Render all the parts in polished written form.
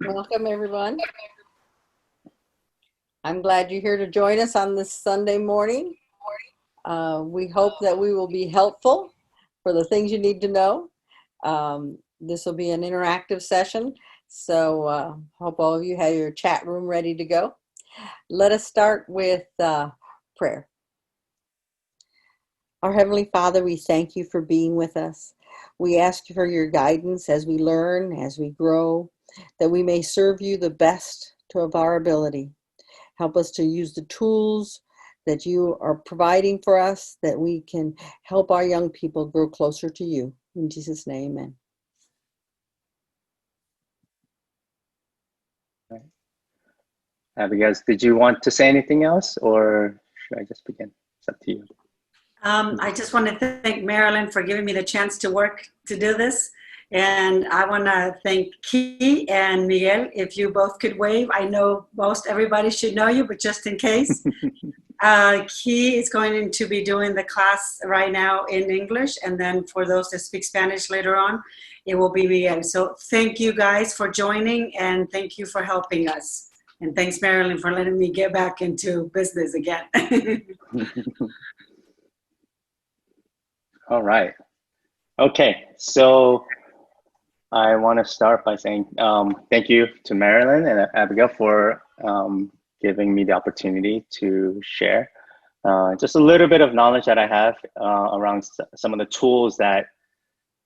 Welcome, everyone. I'm glad you're here to join us on this Sunday morning. We hope that we will be helpful for the things you need to know. This will be an interactive session, so hope all of you have your chat room ready to go. Let us start with prayer. Our Heavenly Father, we thank you for being with us. We ask for your guidance as we learn, as we grow, that we may serve you the best of our ability. Help us to use the tools that you are providing for us, that we can help our young people grow closer to you. In Jesus' name, amen. Abigail, did you want to say anything else, or should I just begin? It's up to you. I just want to thank Marilyn for giving me the chance to work to do this. And I want to thank Key and Miguel, if you both could wave. I know most everybody should know you, but just in case. Key is going to be doing the class right now in English, and then for those that speak Spanish later on, it will be Miguel. So thank you guys for joining, and thank you for helping us. And thanks, Marilyn, for letting me get back into business again. All right. Okay, so I want to start by saying thank you to Marilyn and Abigail for giving me the opportunity to share just a little bit of knowledge that I have around some of the tools that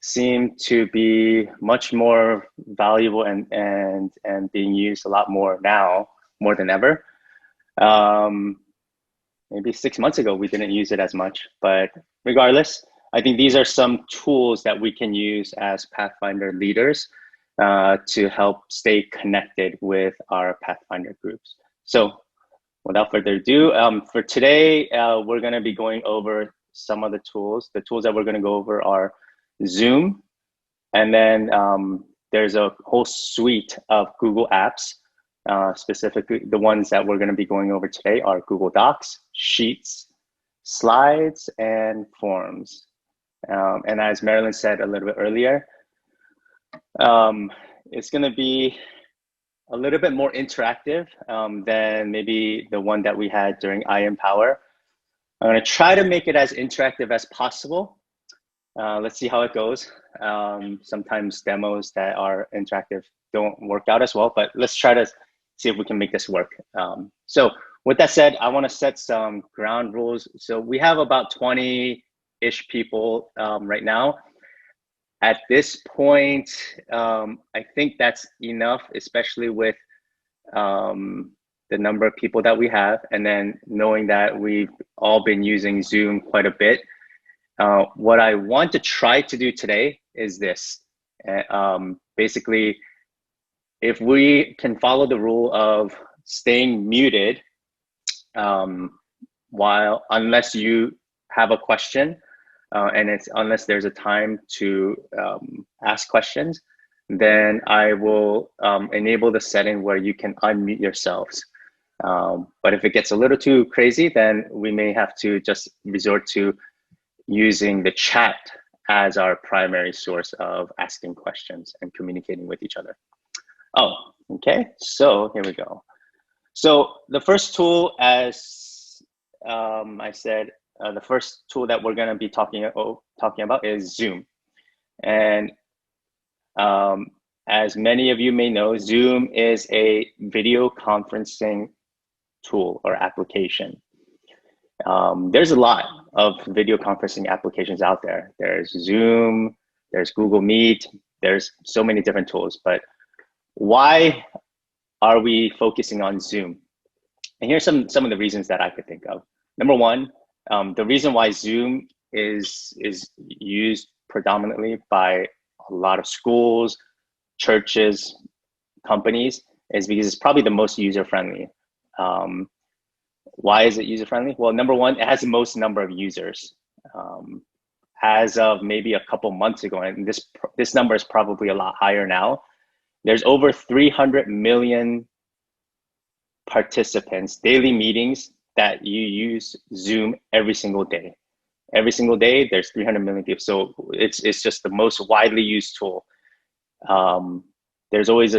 seem to be much more valuable and being used a lot more now, more than ever. Maybe 6 months ago, we didn't use it as much, but regardless, I think these are some tools that we can use as Pathfinder leaders to help stay connected with our Pathfinder groups. So without further ado, for today, we're going to be going over some of the tools. The tools that we're going to go over are Zoom, and then there's a whole suite of Google apps. Specifically, the ones that we're going to be going over today are Google Docs, Sheets, Slides, and Forms. And as Marilyn said a little bit earlier, it's going to be a little bit more interactive than maybe the one that we had during iEmpower. I'm going to try to make it as interactive as possible. Let's see how it goes. Sometimes demos that are interactive don't work out as well, but let's try to see if we can make this work. So with that said, I want to set some ground rules. So we have about 20-ish people right now. At this point, I think that's enough, especially with the number of people that we have, and then knowing that we've all been using Zoom quite a bit. What I want to try to do today is this. Basically, if we can follow the rule of staying muted unless you have a question, and unless there's a time to ask questions, then I will enable the setting where you can unmute yourselves. But if it gets a little too crazy, then we may have to just resort to using the chat as our primary source of asking questions and communicating with each other. Oh, okay, so here we go. So the first tool, as I said, the first tool that we're going to be talking about is Zoom. And as many of you may know, Zoom is a video conferencing tool or application. There's a lot of video conferencing applications out there. There's Zoom, there's Google Meet, there's so many different tools, but why are we focusing on Zoom? And here's some of the reasons that I could think of. Number one, the reason why Zoom is used predominantly by a lot of schools, churches, companies is because it's probably the most user-friendly. Why is it user-friendly? Well, number one, it has the most number of users. As of maybe a couple months ago, and this number is probably a lot higher now, there's over 300 million participants, daily meetings that you use Zoom every single day. Every single day, there's 300 million people. So it's just the most widely used tool. There's always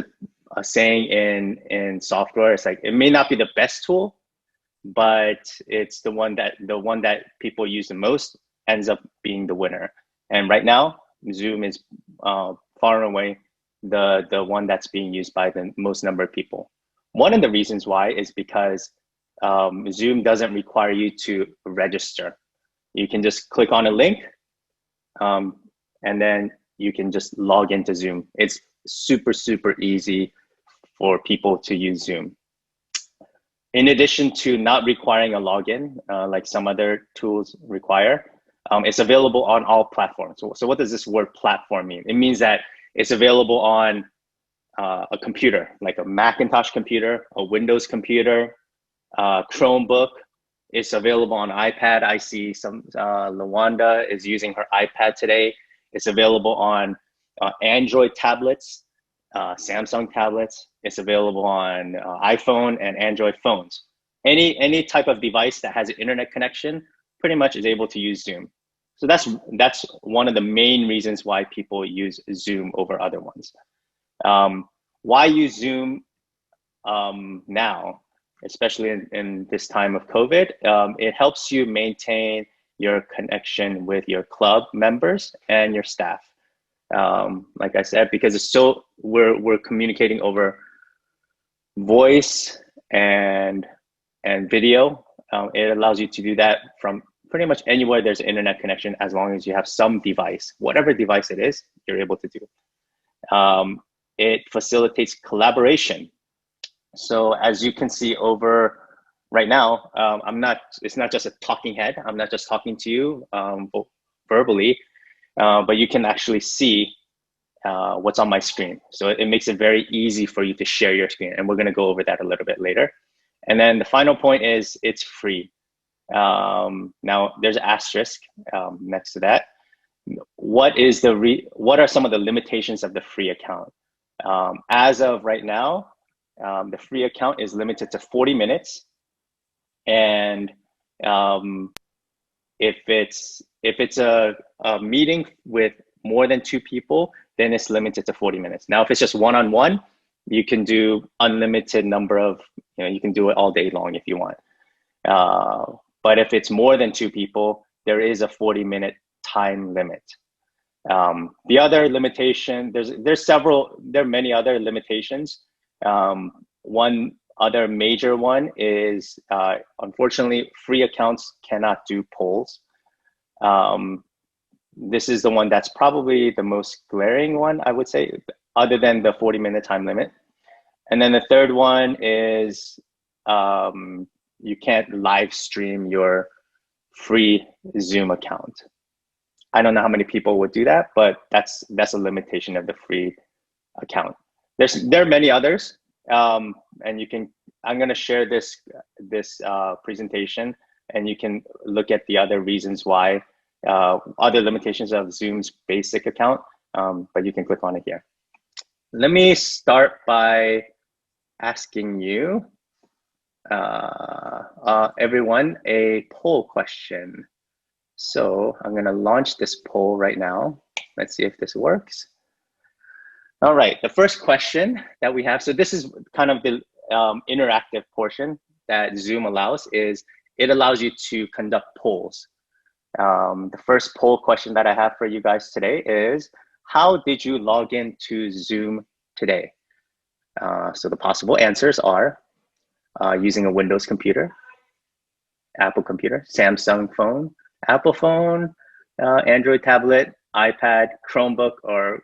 a saying in software. It's like, it may not be the best tool, but it's the one that people use the most ends up being the winner. And right now, Zoom is far and away the one that's being used by the most number of people. One of the reasons why is because Zoom doesn't require you to register. You can just click on a link, and then you can just log into Zoom. It's super, super easy for people to use Zoom. In addition to not requiring a login, like some other tools require, it's available on all platforms. So what does this word platform mean? It means that it's available on a computer, like a Macintosh computer, a Windows computer, Chromebook. It's available on iPad. I see some, Lawanda is using her iPad today. It's available on Android tablets, Samsung tablets. It's available on iPhone and Android phones. Any type of device that has an internet connection pretty much is able to use Zoom. So that's one of the main reasons why people use Zoom over other ones. Why use Zoom now, especially in this time of COVID? It helps you maintain your connection with your club members and your staff. Like I said, because it's so we're communicating over voice and video. It allows you to do that from pretty much anywhere there's an internet connection, as long as you have some device, whatever device it is, you're able to do. It facilitates collaboration. So as you can see over right now, it's not just a talking head. I'm not just talking to you verbally, but you can actually see what's on my screen. So it makes it very easy for you to share your screen. And we're gonna go over that a little bit later. And then the final point is it's free. Now there's an asterisk next to that. What are some of the limitations of the free account? As of right now, the free account is limited to 40 minutes. And if it's a meeting with more than 2 people, then it's limited to 40 minutes. Now, if it's just one-on-one, you can do unlimited number of, you can do it all day long if you want. But if it's more than 2 people, there is a 40-minute time limit. The other limitation, there are many other limitations. One other major one is, unfortunately, free accounts cannot do polls. This is the one that's probably the most glaring one, I would say, other than the 40-minute time limit. And then the third one is you can't live stream your free Zoom account. I don't know how many people would do that, but that's a limitation of the free account. There are many others, and I'm going to share this presentation, and you can look at the other reasons why, other limitations of Zoom's basic account, but you can click on it here. Let me start by asking you, everyone, a poll question. So I'm going to launch this poll right now. Let's see if this works. All right, the first question that we have, so this is kind of the interactive portion that Zoom allows, is it allows you to conduct polls. The first poll question that I have for you guys today is, how did you log in to Zoom today? So the possible answers are using a Windows computer, Apple computer, Samsung phone, Apple phone, Android tablet, iPad, Chromebook, or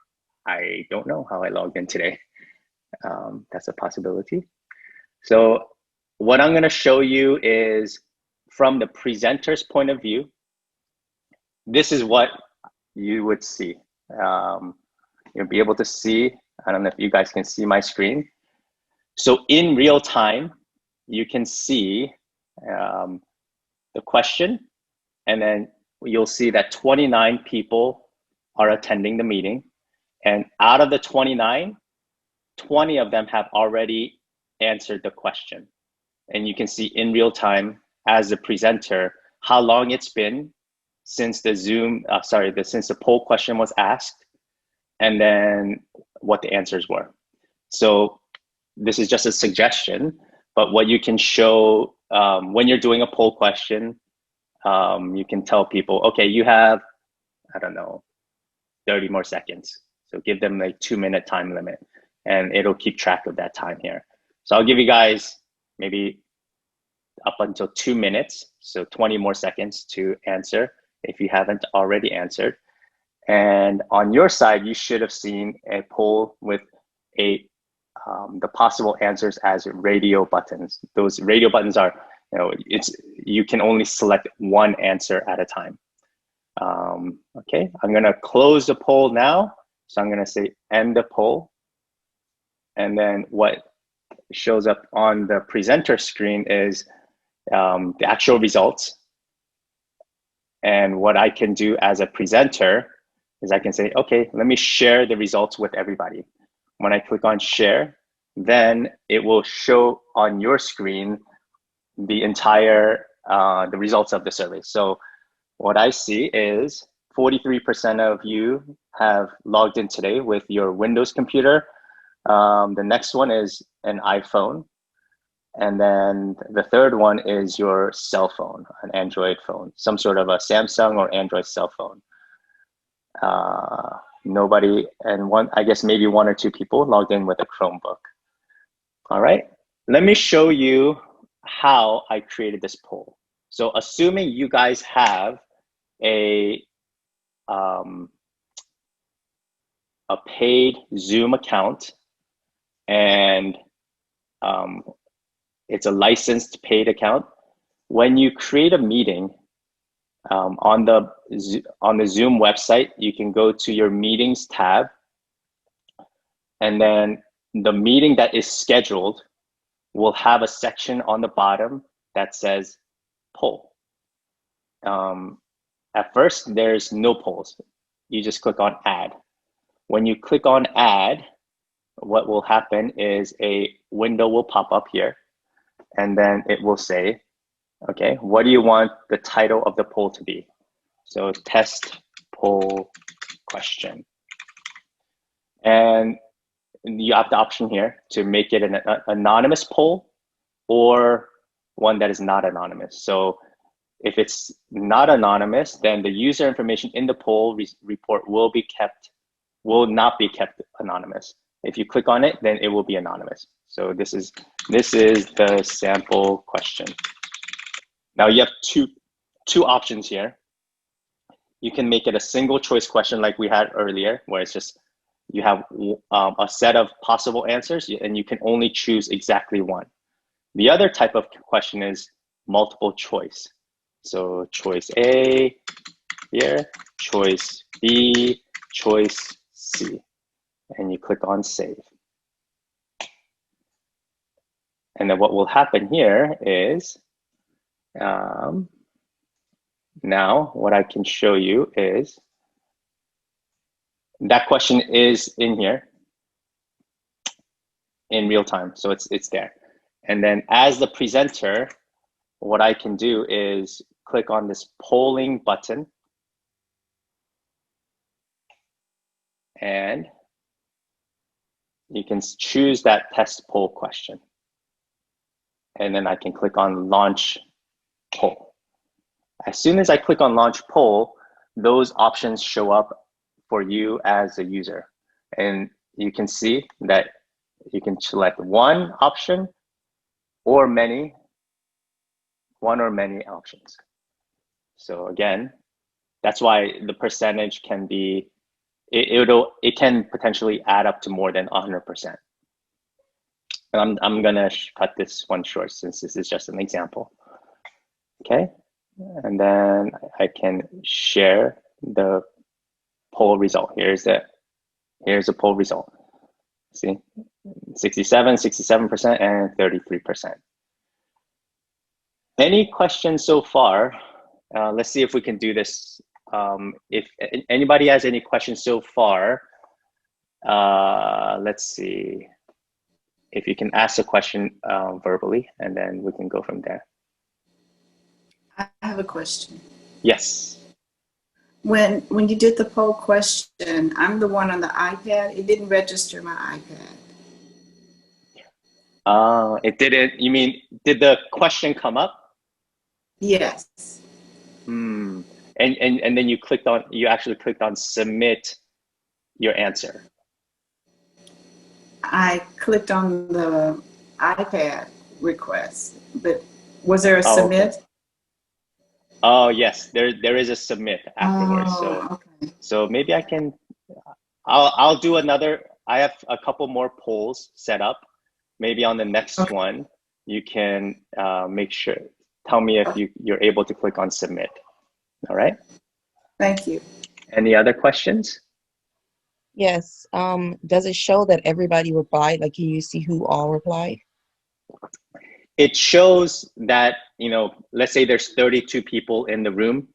I don't know how I logged in today. That's a possibility. So what I'm going to show you is, from the presenter's point of view, this is what you would see. You'll be able to see, I don't know if you guys can see my screen. So in real time, you can see the question, and then you'll see that 29 people are attending the meeting. And out of the 29, 20 of them have already answered the question. And you can see in real time, as a presenter, how long it's been since the since the poll question was asked, and then what the answers were. So this is just a suggestion, but what you can show when you're doing a poll question, you can tell people, okay, you have, I don't know, 30 more seconds. So give them a 2-minute time limit, and it'll keep track of that time here. So I'll give you guys maybe up until 2 minutes, so 20 more seconds to answer if you haven't already answered. And on your side, you should have seen a poll with the possible answers as radio buttons. Those radio buttons are, you can only select one answer at a time. Okay, I'm gonna close the poll now. So I'm gonna say end the poll. And then what shows up on the presenter screen is the actual results. And what I can do as a presenter is I can say, okay, let me share the results with everybody. When I click on share, then it will show on your screen the entire, the results of the survey. So what I see is 43% of you have logged in today with your Windows computer. The next one is an iPhone. And then the third one is your cell phone, an Android phone, some sort of a Samsung or Android cell phone. Nobody, and I guess maybe 1 or 2 people logged in with a Chromebook. All right, let me show you how I created this poll. So assuming you guys have a paid Zoom account, and it's a licensed paid account. When you create a meeting on the Zoom website, you can go to your meetings tab, and then the meeting that is scheduled will have a section on the bottom that says poll. At first, there's no polls. You just click on add. When you click on add, what will happen is a window will pop up here, and then it will say, okay, what do you want the title of the poll to be? So test poll question. And you have the option here to make it an anonymous poll or one that is not anonymous. So if it's not anonymous, then the user information in the poll report will not be kept anonymous. If you click on it, then it will be anonymous. So this is the sample question. Now you have two options here. You can make it a single choice question like we had earlier, where it's just you have a set of possible answers and you can only choose exactly one. The other type of question is multiple choice. So choice A here, choice B, choice C, and you click on save. And then what will happen here is, now what I can show you is that question is in here in real time. So it's there. And then as the presenter, what I can do is click on this polling button, and you can choose that test poll question. And then I can click on launch poll. As soon as I click on launch poll, those options show up for you as a user. And you can see that you can select one option or many, one or many options. So again, that's why the percentage can be, it can potentially add up to more than 100%. And I'm gonna cut this one short since this is just an example. Okay, and then I can share the poll result. Here's the poll result. See, 67%, and 33%. Any questions so far? Let's see if we can do this. If anybody has any questions so far, let's see if you can ask a question verbally, and then we can go from there. I have a question. Yes. When you did the poll question, I'm the one on the iPad. It didn't register my iPad. It didn't, you mean, did the question come up? Yes. Hmm. And then you actually clicked on submit your answer. I clicked on the iPad request, but was there a Oh, okay. submit? Oh, yes, there is a submit afterwards. Oh, okay. So maybe I'll do another. I have a couple more polls set up. Maybe on the next Okay. one, you can tell me if you're able to click on submit. All right. Thank you. Any other questions? Yes. Does it show that everybody replied? Like, can you see who all replied? It shows that, let's say there's 32 people in the room,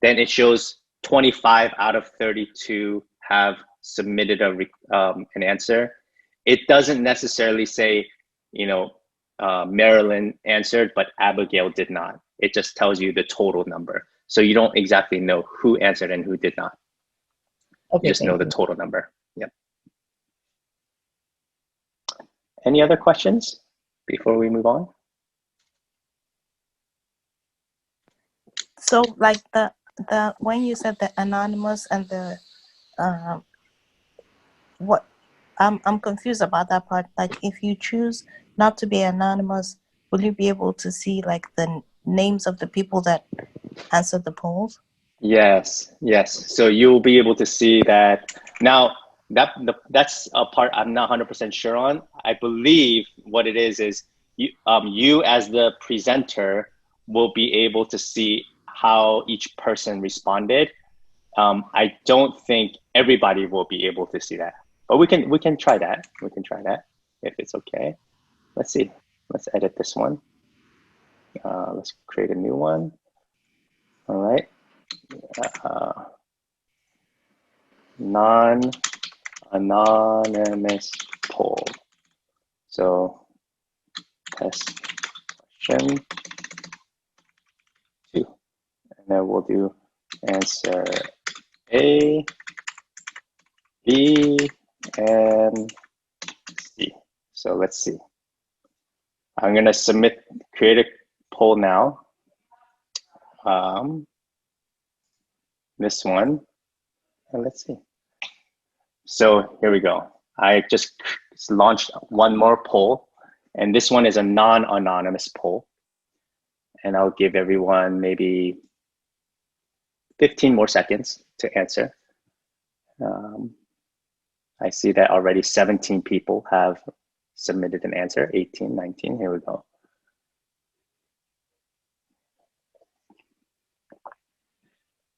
then it shows 25 out of 32 have submitted an answer. It doesn't necessarily say, Marilyn answered, but Abigail did not. It just tells you the total number. So you don't exactly know who answered and who did not. Okay, You just know thank the you. total number. Yep. Any other questions before we move on? So like the when you said the anonymous and the what I'm confused about that part. Like if you choose not to be anonymous, will you be able to see like the names of the people that answered the polls? Yes. So you'll be able to see that. Now, that's a part I'm not 100% sure on. I believe what it is you as the presenter will be able to see how each person responded. I don't think everybody will be able to see that, but we can try that. We can try that if it's okay. Let's see. Let's edit this one. Let's create a new one. All right. Non-anonymous poll. So test question 2. And then we'll do answer A, B, and C. So let's see. I'm going to create a poll now. This one. And let's see. So here we go. I just launched one more poll, and this one is a non-anonymous poll. And I'll give everyone maybe 15 more seconds to answer. I see that already 17 people have submitted an answer, 18, 19, here we go.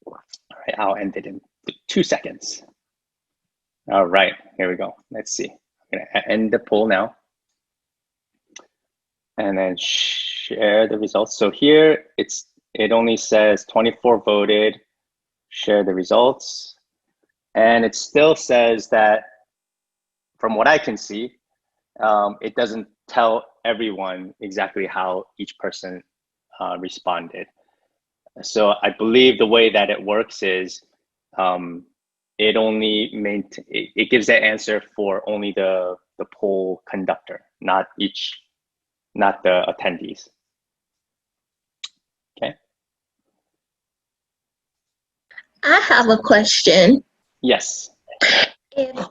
All right, I'll end it in 2 seconds. All right, here we go. Let's see. I'm gonna end the poll now. And then share the results. So here it only says 24 voted, share the results. And it still says that, from what I can see, it doesn't tell everyone exactly how each person responded. So I believe the way that it works is it gives that answer for only the poll conductor, not the attendees. Okay. I have a question. Yes. If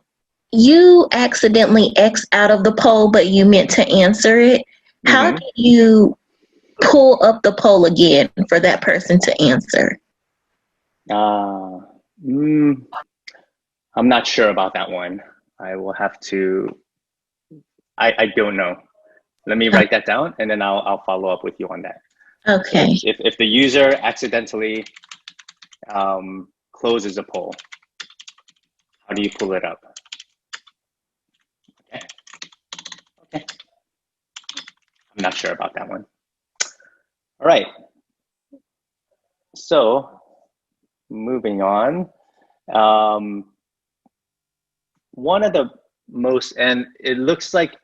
you accidentally X out of the poll, but you meant to answer it, how do you pull up the poll again for that person to answer? I'm not sure about that one. I will have to, I don't know. Let me write that down and then I'll follow up with you on that. Okay. So if the user accidentally closes a poll, how do you pull it up? Okay. I'm not sure about that one. All right. So moving on. One of the most, and it looks like,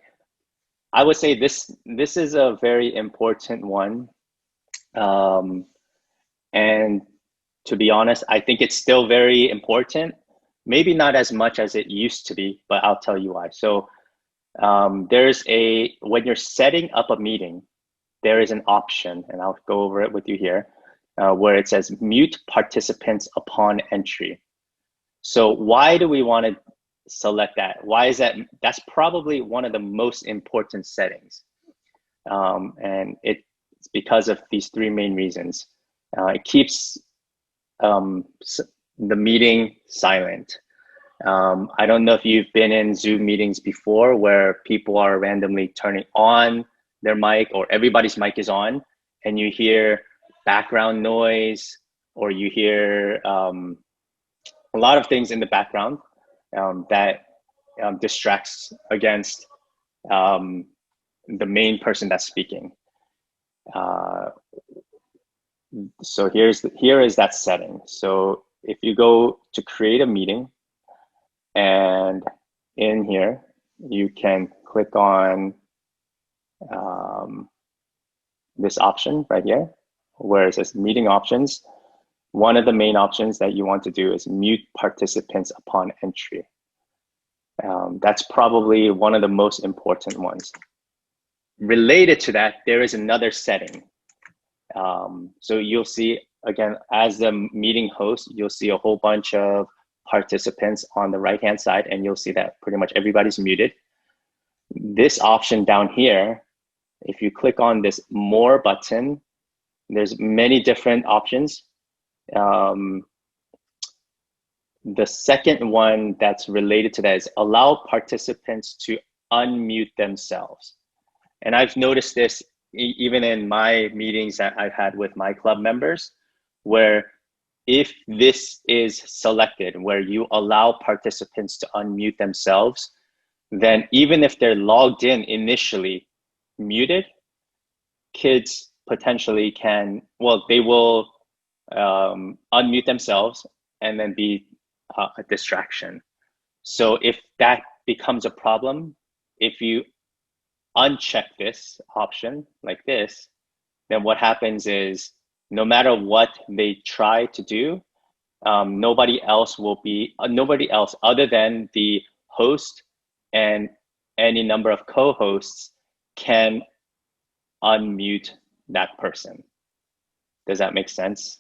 I would say this is a very important one. And to be honest, I think it's still very important. Maybe not as much as it used to be, but I'll tell you why. So when you're setting up a meeting, there is an option, and I'll go over it with you here, where it says mute participants upon entry. So why do we want to select that? Why is that? That's probably one of the most important settings. And it's because of these three main reasons. It keeps the meeting silent. I don't know if you've been in Zoom meetings before where people are randomly turning on their mic, or everybody's mic is on, and you hear background noise, or you hear a lot of things in the background that distracts against the main person that's speaking. So here is that setting. So if you go to create a meeting, and in here you can click on this option right here where it says meeting options. One of the main options that you want to do is mute participants upon entry. That's probably one of the most important ones. Related to that, there is another setting. So you'll see, again, as the meeting host, you'll see a whole bunch of participants on the right-hand side, and you'll see that pretty much everybody's muted. This option down here, if you click on this more button, there's many different options. The second one that's related to that is allow participants to unmute themselves. And I've noticed this even in my meetings that I've had with my club members, where if this is selected, where you allow participants to unmute themselves, then even if they're logged in initially muted, kids potentially can, well, they will unmute themselves and then be a distraction. So if that becomes a problem, if you uncheck this option like this, then what happens is no matter what they try to do, nobody else other than the host and any number of co-hosts can unmute that person. Does that make sense?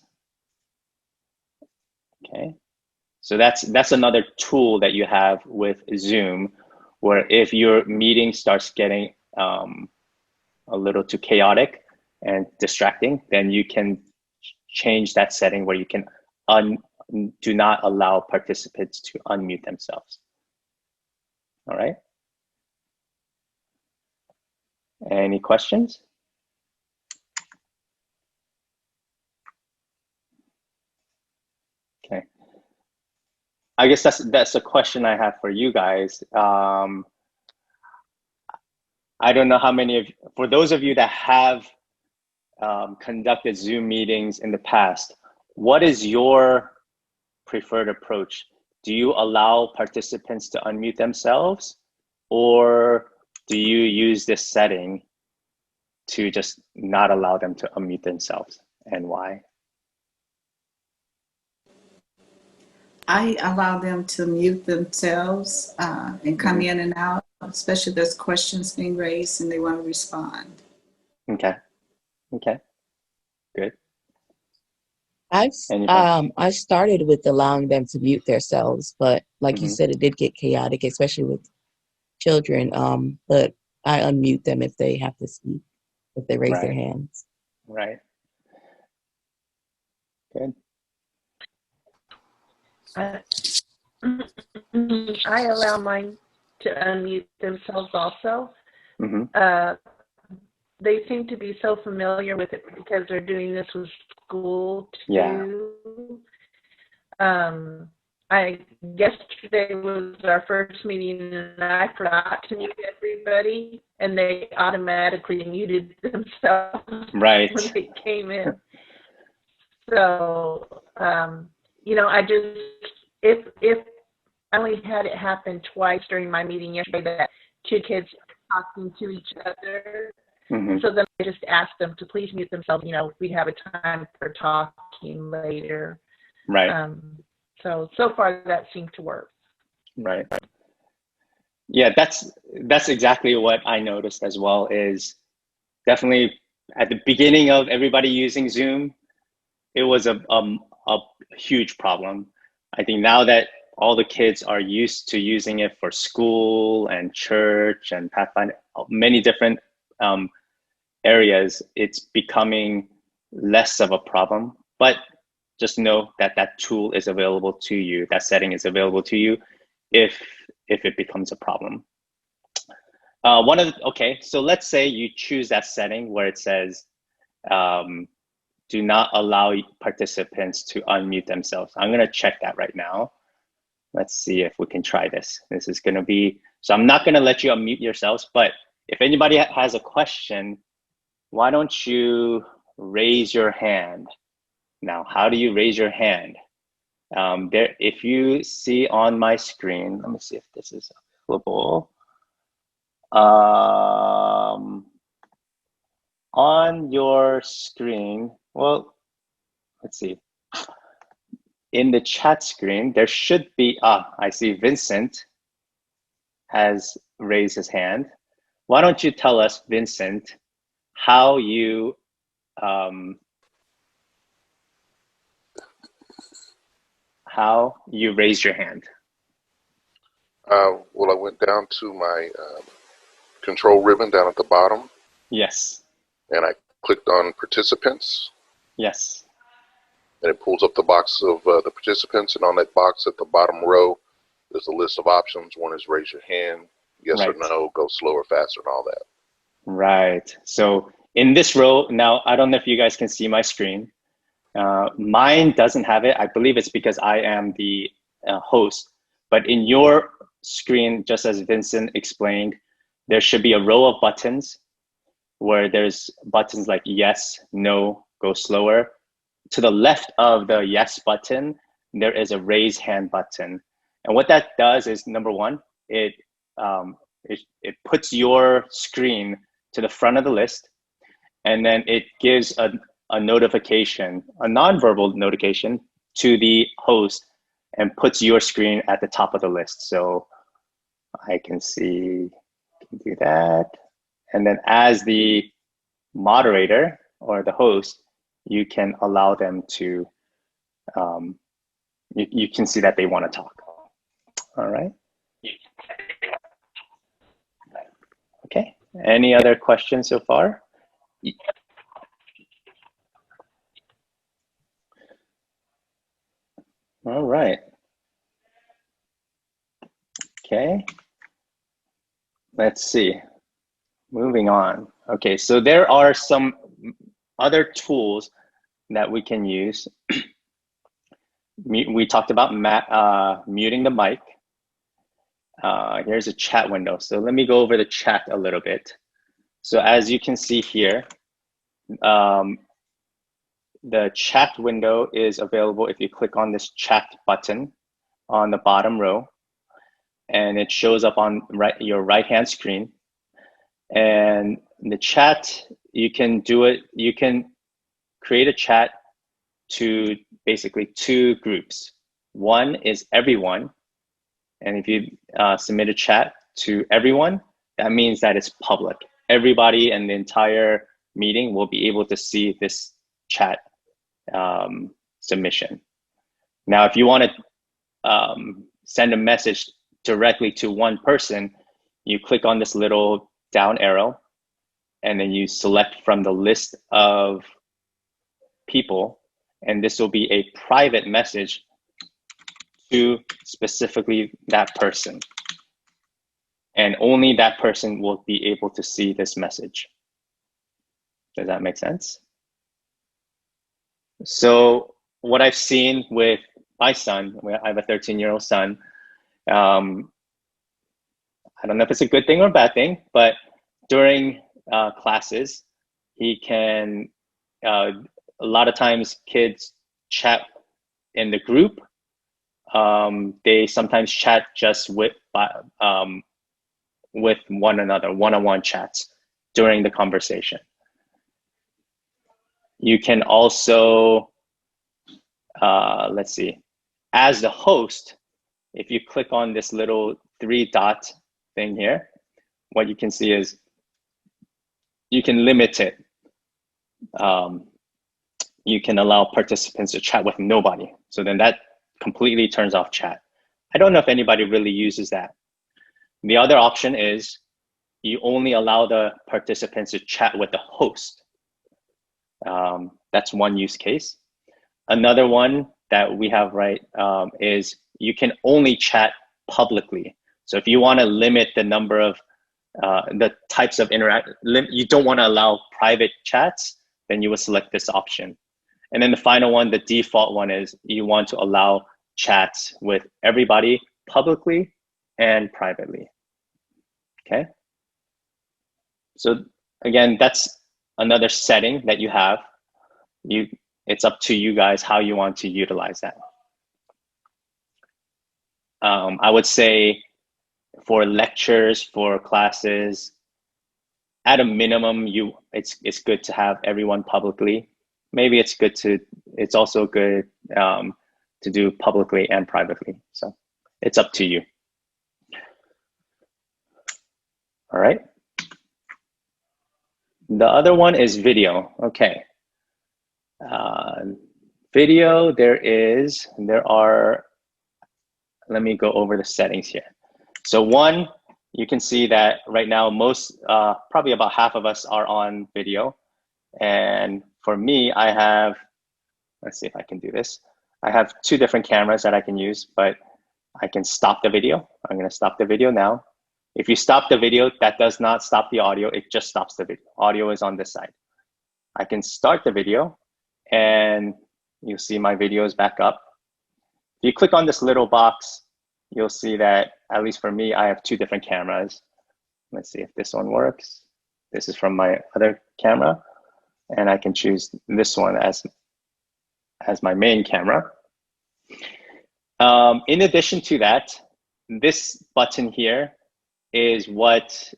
Okay. So that's another tool that you have with Zoom, where if your meeting starts getting a little too chaotic and distracting, then you can change that setting where you can do not allow participants to unmute themselves. All right. Any questions? Okay. I guess that's a question I have for you guys. I don't know how many of, for those of you that have conducted Zoom meetings in the past, what is your preferred approach? Do you allow participants to unmute themselves, or do you use this setting to just not allow them to unmute themselves, and why? I allow them to mute themselves and come in and out, especially if there's questions being raised and they want to respond. Okay. Okay. Good. I started with allowing them to mute themselves, but like you said, it did get chaotic, especially with children. But I unmute them if they have to speak, if they raise their hands. Right. Good. I allow mine to unmute themselves also. They seem to be so familiar with it because they're doing this with school too. Yesterday was our first meeting and I forgot to mute everybody and they automatically muted themselves when they came in. So, you know, if I only had it happen twice during my meeting yesterday that two kids talking to each other. So then I just asked them to please mute themselves. You know, we have a time for talking later. So far that seemed to work. Right. Yeah, that's exactly what I noticed as well. Is definitely at the beginning of everybody using Zoom, it was a huge problem. I think now that all the kids are used to using it for school and church and Pathfinder, many different areas, it's becoming less of a problem. But just know that that tool is available to you, that setting is available to you if it becomes a problem. Okay, so let's say you choose that setting where it says, do not allow participants to unmute themselves. I'm gonna check that right now. Let's see if we can try this. This is gonna be, so I'm not gonna let you unmute yourselves, but if anybody has a question, why don't you raise your hand? Now, how do you raise your hand? If you see on my screen, let me see if this is available. On your screen, well, let's see. In the chat screen, there should be, I see Vincent has raised his hand. Why don't you tell us, Vincent, how you raised your hand? Well, I went down to my control ribbon down at the bottom. Yes. And I clicked on participants. Yes. And it pulls up the box of the participants, and on that box at the bottom row, there's a list of options. One is raise your hand, yes or no, go slower, faster, and all that. Right. So in this row, now, I don't know if you guys can see my screen. Mine doesn't have it. I believe it's because I am the host. But in your screen, just as Vincent explained, there should be a row of buttons where there's buttons like yes, no, go slower. To the left of the yes button, there is a raise hand button. And what that does is, number one, it puts your screen to the front of the list, and then it gives a notification, a nonverbal notification to the host, and puts your screen at the top of the list. So I can do that. And then as the moderator or the host, you can allow them to, you can see that they want to talk. All right. Okay. Any other questions so far? All right. Okay. Let's see. Moving on. Okay, so there are some other tools that we can use. We talked about muting the mic. Here's a chat window. So let me go over the chat a little bit. So as you can see here, the chat window is available if you click on this chat button on the bottom row, and it shows up on your right-hand screen. And the chat, you can do it, you can create a chat to basically two groups. One is everyone, and if you submit a chat to everyone, that means that it's public. Everybody in the entire meeting will be able to see this chat submission. Now, if you want to send a message directly to one person, you click on this little down arrow, and then you select from the list of people, and this will be a private message to specifically that person. And only that person will be able to see this message. Does that make sense? So what I've seen with my son, I have a 13-year-old son, I don't know if it's a good thing or a bad thing, but during classes, he can, a lot of times kids chat in the group. They sometimes chat just with one another, one-on-one chats during the conversation. You can also, let's see, as the host, if you click on this little 3 dot thing here, what you can see is you can limit it. You can allow participants to chat with nobody. So then that completely turns off chat. I don't know if anybody really uses that. The other option is you only allow the participants to chat with the host. That's one use case. Another one that we have, right, is you can only chat publicly. So if you want to limit the number of the types of you don't want to allow private chats, then you would select this option. And then the final one, the default one, is you want to allow chats with everybody publicly and privately. Okay. So again, that's another setting that you have. It's up to you guys how you want to utilize that. I would say for lectures, for classes, at a minimum, it's good to have everyone publicly. Maybe it's also good to do publicly and privately. So it's up to you. All right. The other one is video. Okay. Video, let me go over the settings here. So one, you can see that right now probably about half of us are on video. And for me, I have, let's see if I can do this. I have 2 different cameras that I can use, but I can stop the video. I'm gonna stop the video now. If you stop the video, that does not stop the audio, it just stops the video. Audio is on this side. I can start the video and you'll see my video is back up. If you click on this little box, you'll see that, at least for me, I have 2 different cameras. Let's see if this one works. This is from my other camera, and I can choose this one as my main camera. In addition to that, this button here is what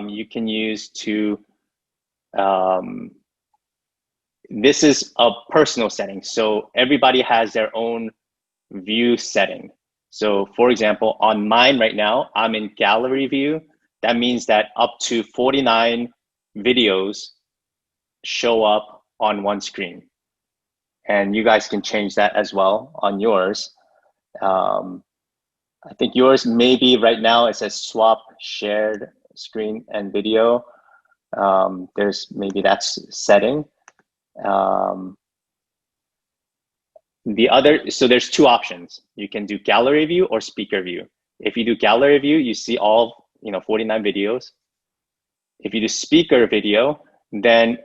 you can use to, this is a personal setting. So everybody has their own view setting. So for example, on mine right now, I'm in gallery view. That means that up to 49 videos show up on one screen. And you guys can change that as well on yours. I think yours maybe right now it says swap shared screen and video. There's maybe that's setting. So there's 2 options. You can do gallery view or speaker view. If you do gallery view, you see all 49 videos. If you do speaker video, then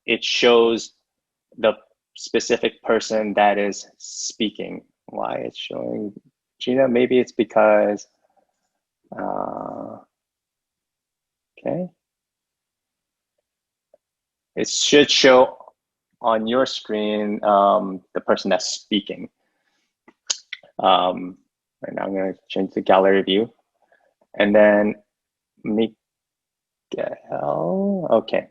it shows the specific person that is speaking. Why it's showing Gina? Maybe it's because, okay. It should show on your screen the person that's speaking. Right now I'm going to change the gallery view. And then Miguel, okay.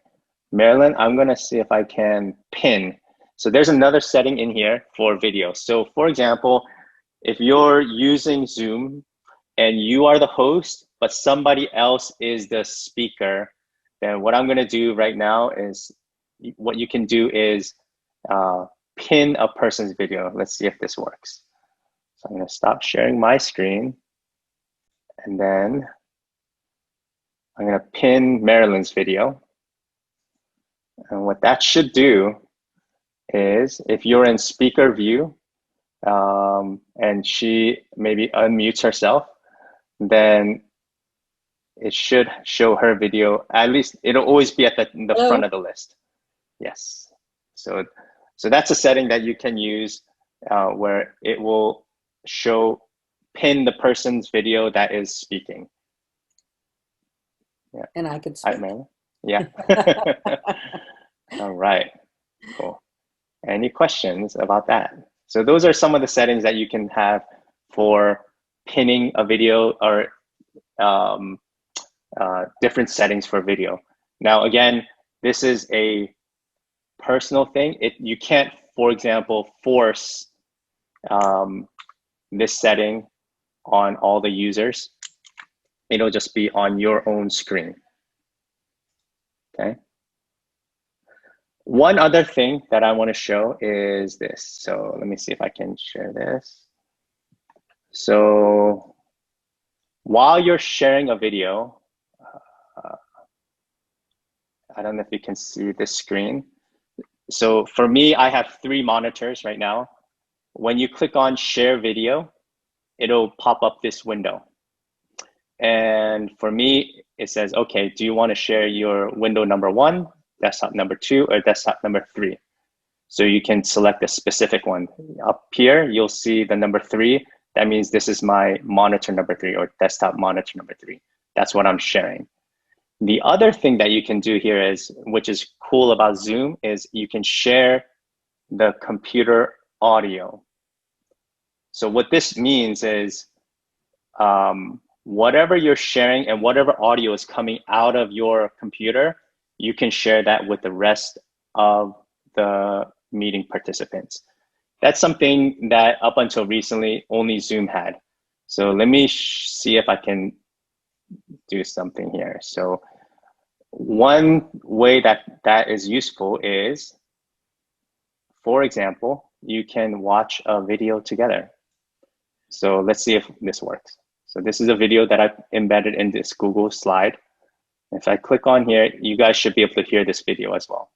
Marilyn, I'm going to see if I can pin. So there's another setting in here for video. So for example, if you're using Zoom and you are the host, but somebody else is the speaker, then what I'm going to do right now is, what you can do is pin a person's video. Let's see if this works. So I'm going to stop sharing my screen, and then I'm going to pin Marilyn's video. And what that should do is, if you're in speaker view and she maybe unmutes herself, then it should show her video. At least it'll always be at the front of the list. Yes. So that's a setting that you can use where it will pin the person's video that is speaking. Yeah. And I could speak. Yeah. All right. Cool. Any questions about that? So those are some of the settings that you can have for pinning a video, or different settings for video. Now, again, this is a personal thing. You can't, for example, force this setting on all the users. it'll just be on your own screen. Okay. One other thing that I want to show is this. So let me see if I can share this. So while you're sharing a video, I don't know if you can see this screen. So for me, I have 3 monitors right now. When you click on share video, it'll pop up this window. And for me, it says, okay, do you want to share your window number 1, desktop number 2, or desktop number 3? So you can select a specific one. Up here, you'll see the number 3. That means this is my monitor number 3 or desktop monitor number 3. That's what I'm sharing. The other thing that you can do here is, which is cool about Zoom, is you can share the computer audio. So what this means is whatever you're sharing and whatever audio is coming out of your computer, you can share that with the rest of the meeting participants. That's something that up until recently only Zoom had. So let me see if I can do something here. So one way that is useful is, for example, you can watch a video together. So let's see if this works. So this is a video that I've embedded in this Google slide. If I click on here, you guys should be able to hear this video as well.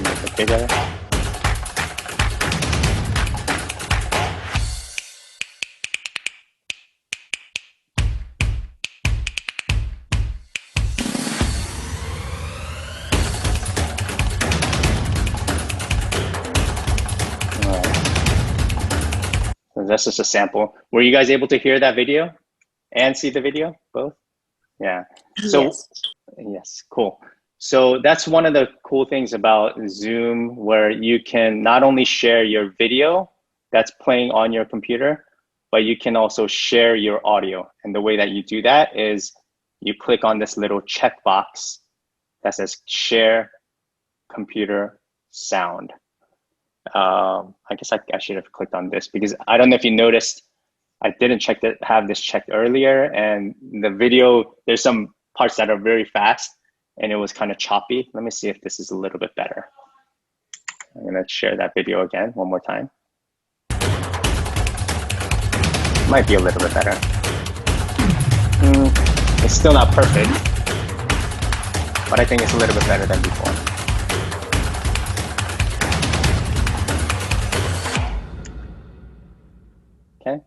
Make it bigger. So that's just a sample. Were you guys able to hear that video and see the video, both? Yeah. So Yes. yes, cool. So that's one of the cool things about Zoom, where you can not only share your video that's playing on your computer, but you can also share your audio. And the way that you do that is you click on this little checkbox that says share computer sound. I guess I should have clicked on this because I don't know if you noticed, I didn't have this checked earlier, and the video, there's some parts that are very fast and it was kind of choppy. Let me see if this is a little bit better. I'm gonna share that video again one more time. Might be a little bit better. It's still not perfect, but I think it's a little bit better than before. Okay.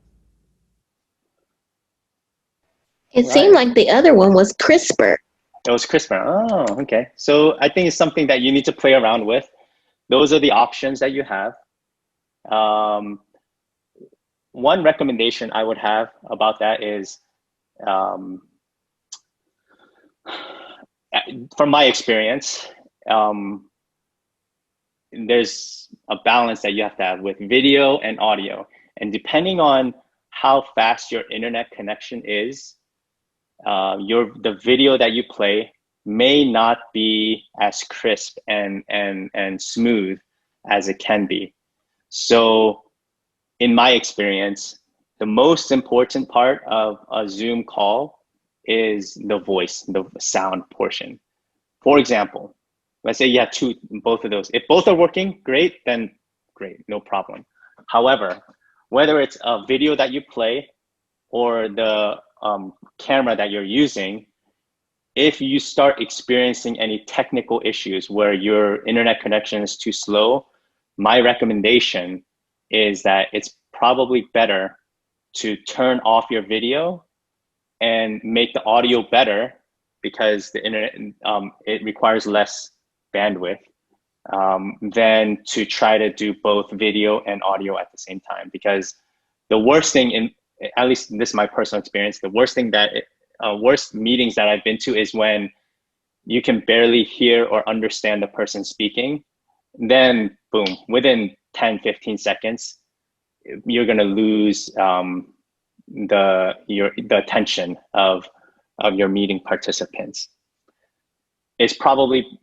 It seemed like the other one was crisper. It was crisper. Oh, okay. So I think it's something that you need to play around with. Those are the options that you have. One recommendation I would have about that is, from my experience, there's a balance that you have to have with video and audio. And depending on how fast your internet connection is, the video that you play may not be as crisp and smooth as it can be. So in my experience, the most important part of a Zoom call is the voice, the sound portion. For example, let's say you have both of those. If both are working, great, then great, no problem. However, whether it's a video that you play or the camera that you're using, if you start experiencing any technical issues where your internet connection is too slow, my recommendation is that it's probably better to turn off your video and make the audio better, because the internet, it requires less bandwidth, than to try to do both video and audio at the same time. Because the worst thing, at least this is my personal experience, the worst meetings that I've been to is when you can barely hear or understand the person speaking. Then boom, within 10, 15 seconds, you're gonna lose the attention of your meeting participants. is probably,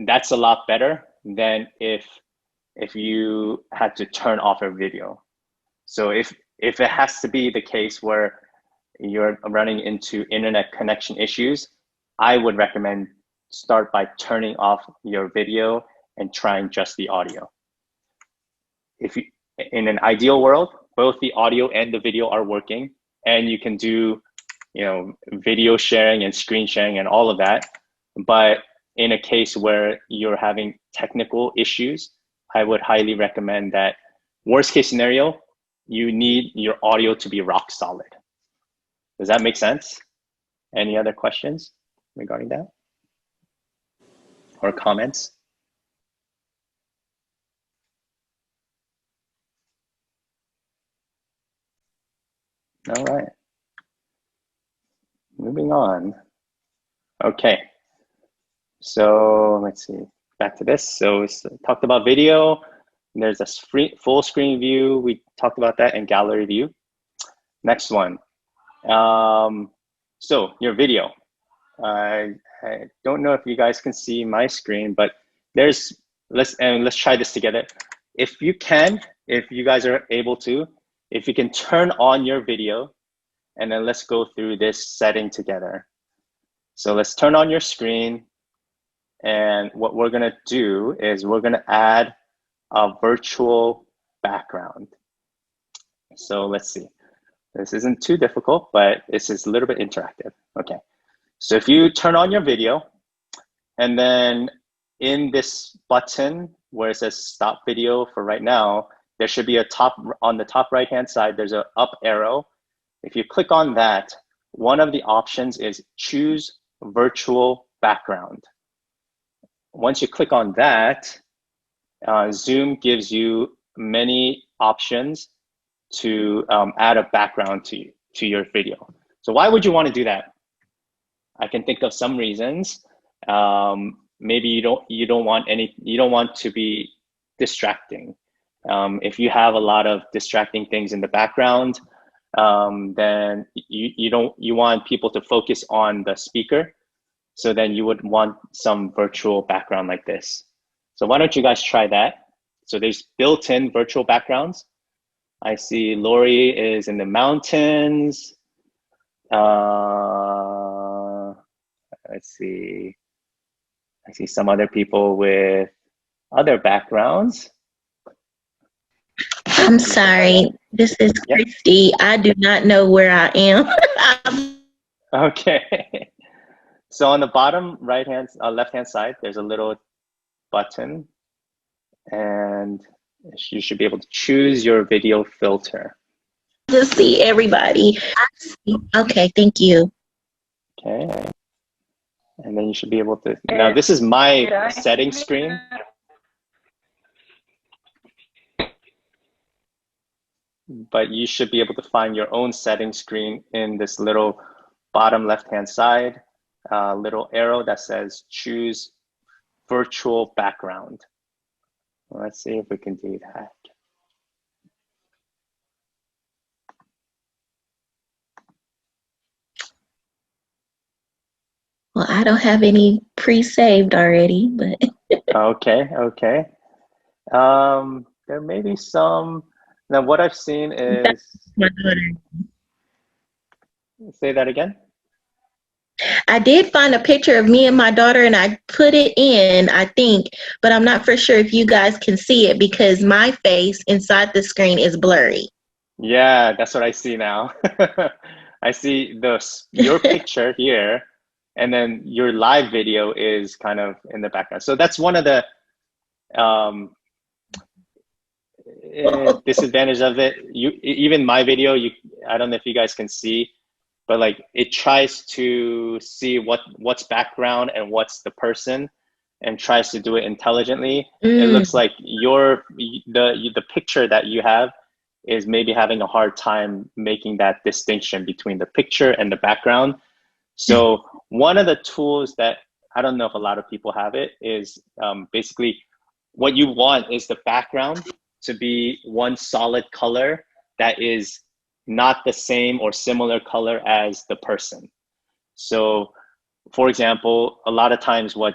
that's a lot better than if you had to turn off your video. So if it has to be the case where you're running into internet connection issues, I would recommend start by turning off your video and trying just the audio. If you, in an ideal world, both the audio and the video are working, and you can do, you know, video sharing and screen sharing and all of that. But in a case where you're having technical issues, I would highly recommend that, worst case scenario, you need your audio to be rock solid. Does that make sense? Any other questions regarding that? Or comments? All right. Moving on. Okay. So let's see, back to this. So we talked about video. There's a full screen view. We talked about that, in gallery view. Next one. So your video. I don't know if you guys can see my screen, but there's, let's try this together. If you can, if you guys are able to, if you can turn on your video, and then let's go through this setting together. So let's turn on your screen. And what we're gonna do is we're gonna add a virtual background. So let's see. This isn't too difficult, but this is a little bit interactive. Okay. So if you turn on your video, and then in this button where it says stop video for right now, there should be on the top right-hand side, there's an up arrow. If you click on that, one of the options is choose virtual background. Once you click on that, Zoom gives you many options to add a background to your video. So why would you want to do that? I can think of some reasons. Maybe you don't want to be distracting. If you have a lot of distracting things in the background, then you want people to focus on the speaker. So then you would want some virtual background like this. So why don't you guys try that? So there's built-in virtual backgrounds. I see Lori is in the mountains. Let's see. I see some other people with other backgrounds. I'm sorry. This is Christy. I do not know where I am. Okay. So on the bottom left-hand side, there's a little button, and you should be able to choose your video filter. Just see everybody. Okay, thank you. Okay. And then you should be able to, now this is my settings screen. But you should be able to find your own settings screen in this little bottom left-hand side, little arrow that says choose virtual background. Let's see if we can do that. Well, I don't have any pre-saved already, but. Okay. There may be some. Now what I've seen is. My daughter. Say that again. I did find a picture of me and my daughter, and I put it in, I think, but I'm not for sure if you guys can see it because my face inside the screen is blurry. Yeah, that's what I see now. I see your picture here, and then your live video is kind of in the background. So that's one of the disadvantage of it. Even my video, I don't know if you guys can see, but like it tries to see what's background and what's the person, and tries to do it intelligently. It looks like the picture that you have is maybe having a hard time making that distinction between the picture and the background. So one of the tools that I don't know if a lot of people have it is basically what you want is the background to be one solid color that is not the same or similar color as the person. So for example, a lot of times what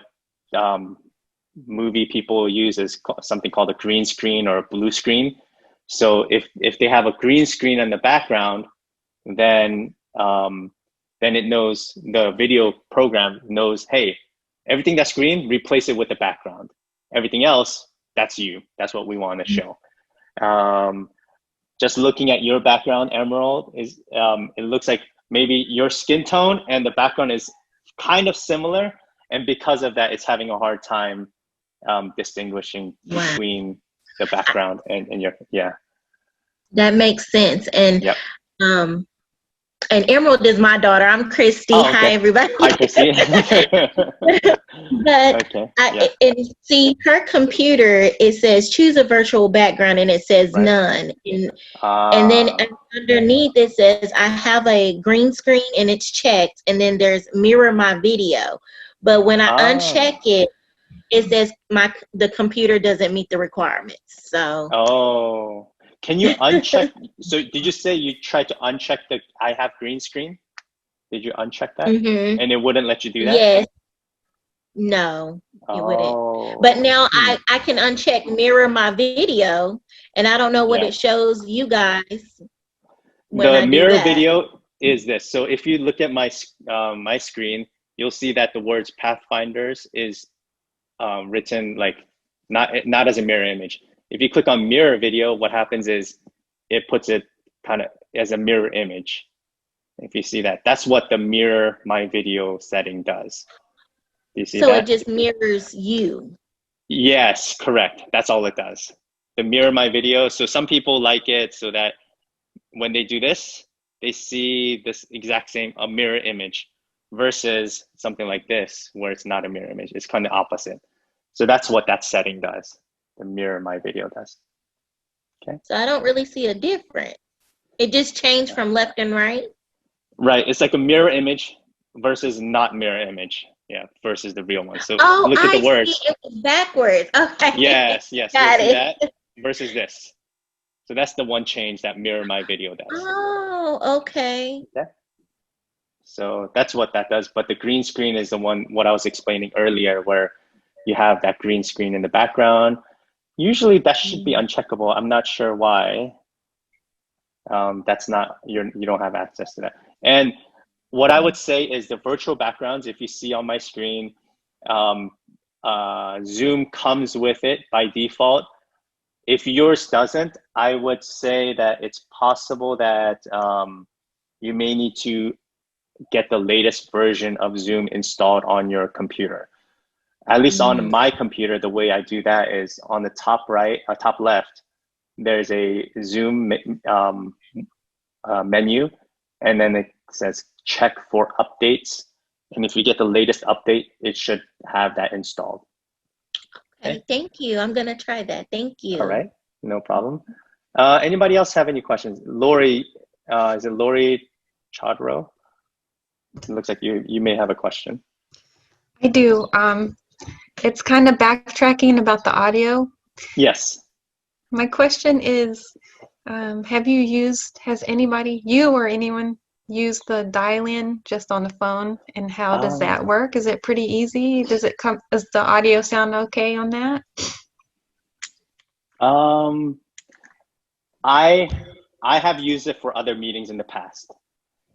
movie people use is something called a green screen or a blue screen. So if they have a green screen in the background, then it knows, the video program knows, hey, everything that's green, replace it with the background. Everything else, that's you. That's what we want to show. Just looking at your background, Emerald, is it looks like maybe your skin tone and the background is kind of similar, and because of that, it's having a hard time distinguishing between the background and your, yeah. That makes sense. And yep. And Emerald is my daughter. I'm Christy. Oh, okay. Hi, everybody. Hi, Christy. But okay. and see, her computer, it says choose a virtual background, and it says right. none. And then underneath it says I have a green screen, and it's checked. And then there's mirror my video. But when I uncheck it, it says the computer doesn't meet the requirements. So. Oh. Can you uncheck? So did you say you tried to uncheck the I have green screen? Did you uncheck that? Mm-hmm. And it wouldn't let you do that? Yes. No, it wouldn't. But now I can uncheck mirror my video, and I don't know what it shows you guys. The mirror video is this. So if you look at my my screen, you'll see that the words Pathfinders is written like not as a mirror image. If you click on mirror video, what happens is it puts it kind of as a mirror image. If you see that, that's what the mirror my video setting does. Do you see that? So it just mirrors you. Yes, correct. That's all it does. The mirror my video. So some people like it so that when they do this, they see this exact same a mirror image versus something like this where it's not a mirror image. It's kind of opposite. So that's what that setting does. The mirror my video does. Okay. So I don't really see a difference. It just changed from left and right. Right. It's like a mirror image versus not mirror image. Yeah. Versus the real one. So look at the words. See, it was backwards. Okay. Yes. Got it. That versus this. So that's the one change that mirror my video does. Oh, okay. Okay. So that's what that does. But the green screen is the one, what I was explaining earlier, where you have that green screen in the background. Usually that should be uncheckable. I'm not sure why. That's not, you don't have access to that. And what I would say is the virtual backgrounds, if you see on my screen, Zoom comes with it by default. If yours doesn't, I would say that it's possible that you may need to get the latest version of Zoom installed on your computer. At least on my computer, the way I do that is on the top right, top left, there's a Zoom menu, and then it says check for updates. And if you get the latest update, it should have that installed. Okay, thank you. I'm gonna try that. Thank you. All right, no problem. Anybody else have any questions? Lori, is it Lori Chodro? It looks like you may have a question. I do. It's kind of backtracking about the audio. Yes. My question is, has anybody, you or anyone, used the dial-in just on the phone, and how does that work? Is it pretty easy? Does the audio sound okay on that? I have used it for other meetings in the past,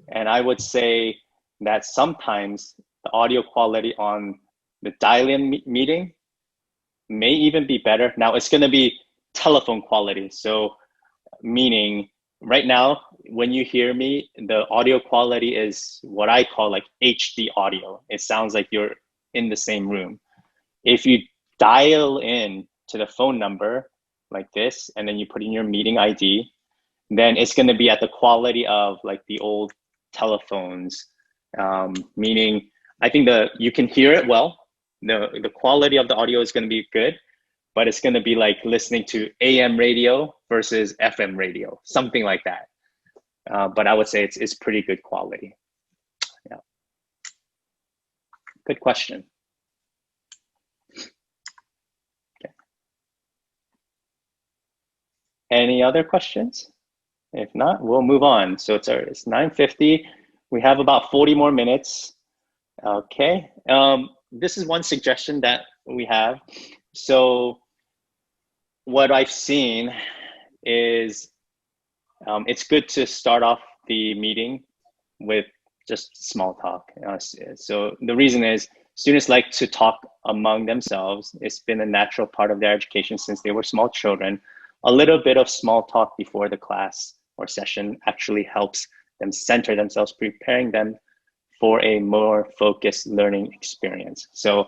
and I would say that sometimes the audio quality on the dial-in meeting may even be better. Now it's going to be telephone quality. So meaning right now, when you hear me, the audio quality is what I call like HD audio. It sounds like you're in the same room. If you dial in to the phone number like this, and then you put in your meeting ID, then it's going to be at the quality of like the old telephones, meaning I think you can hear it well. The quality of the audio is going to be good, but it's going to be like listening to AM radio versus FM radio, something like that. But I would say it's pretty good quality. Yeah. Good question. Okay. Any other questions? If not, we'll move on. So it's 9:50. We have about 40 more minutes. Okay. This is one suggestion that we have. So what I've seen is it's good to start off the meeting with just small talk. So the reason is students like to talk among themselves. It's been a natural part of their education since they were small children. A little bit of small talk before the class or session actually helps them center themselves, preparing them for a more focused learning experience. So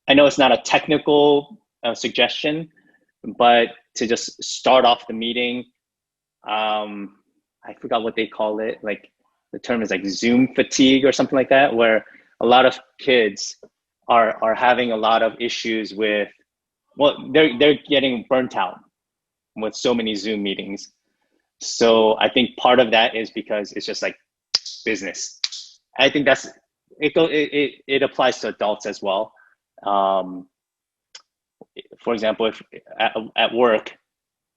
I know it's not a technical suggestion, but to just start off the meeting, I forgot what they call it. Like the term is like Zoom fatigue or something like that, where a lot of kids are having a lot of issues with, well, they're getting burnt out with so many Zoom meetings. So I think part of that is because it's just like business. I think that's it applies to adults as well. For example, if at work,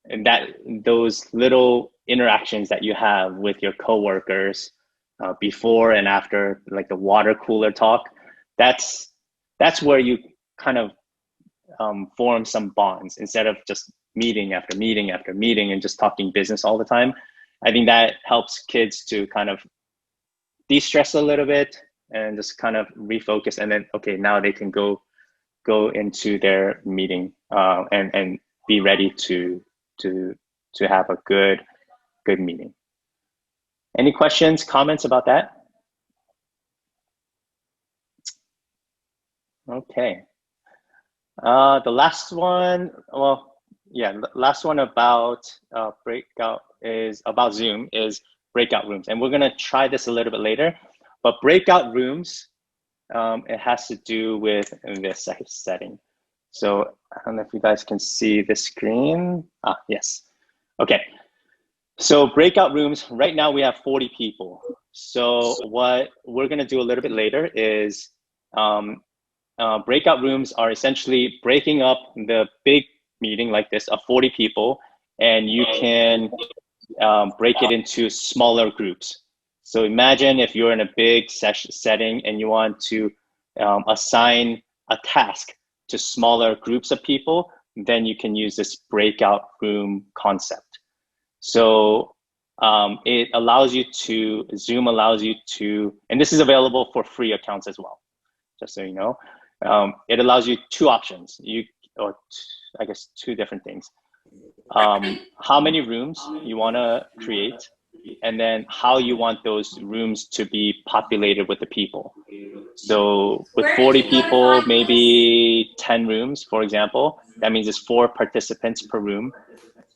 and that those little interactions that you have with your coworkers before and after, like the water cooler talk, that's where you kind of form some bonds instead of just meeting after meeting after meeting and just talking business all the time. I think that helps kids to kind of de-stress a little bit and just kind of refocus, and then okay, now they can go into their meeting and be ready to have a good meeting. Any questions, comments about that? Okay. The last one, well, yeah, the last one about breakout is about Zoom is breakout rooms. And we're gonna try this a little bit later, but breakout rooms, it has to do with this setting. So I don't know if you guys can see the screen. Ah, yes. Okay. So breakout rooms, right now we have 40 people. So what we're gonna do a little bit later is breakout rooms are essentially breaking up the big meeting like this of 40 people, and you can break it into smaller groups. So imagine if you're in a big setting and you want to assign a task to smaller groups of people, then you can use this breakout room concept. So it allows you to, Zoom allows you to, and this is available for free accounts as well, just so you know. It allows you two options, I guess two different things. How many rooms you want to create, and then how you want those rooms to be populated with the people. So with 40 people, maybe 10 rooms, for example, that means it's 4 participants per room.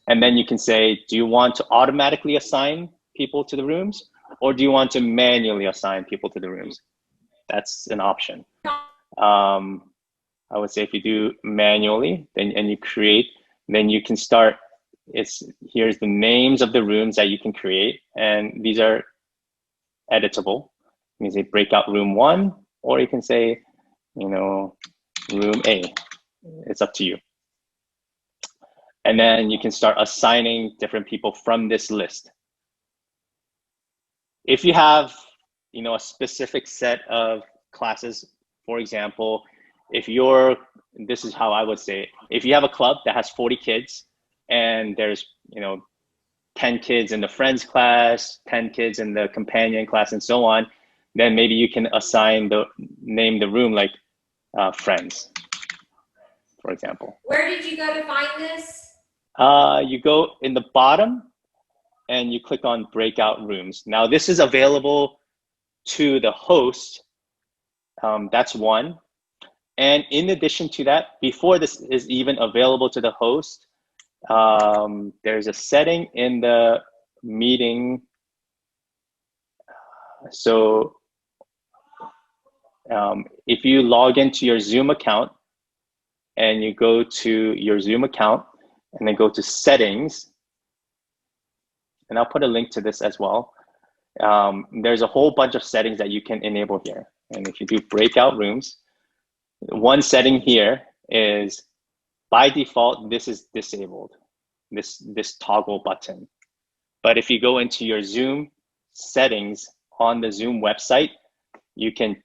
And then you can say, do you want to automatically assign people to the rooms, or do you want to manually assign people to the rooms? That's an option. I would say if you do manually, then and you create, then you can start. Here's the names of the rooms that you can create, and these are editable. You can say breakout room 1, or you can say, room A. It's up to you. And then you can start assigning different people from this list. If you have, a specific set of classes, for example, this is how I would say it. If you have a club that has 40 kids and there's, 10 kids in the friends class, 10 kids in the companion class, and so on, then maybe you can name the room like friends, for example. Where did you go to find this? You go in the bottom and you click on breakout rooms. Now this is available to the host. That's one. And in addition to that, before this is even available to the host, there's a setting in the meeting. So if you log into your Zoom account and you go to your Zoom account and then go to settings, and I'll put a link to this as well. There's a whole bunch of settings that you can enable here. And if you do breakout rooms, one setting here is by default, this is disabled, this toggle button. But if you go into your Zoom settings on the Zoom website, you can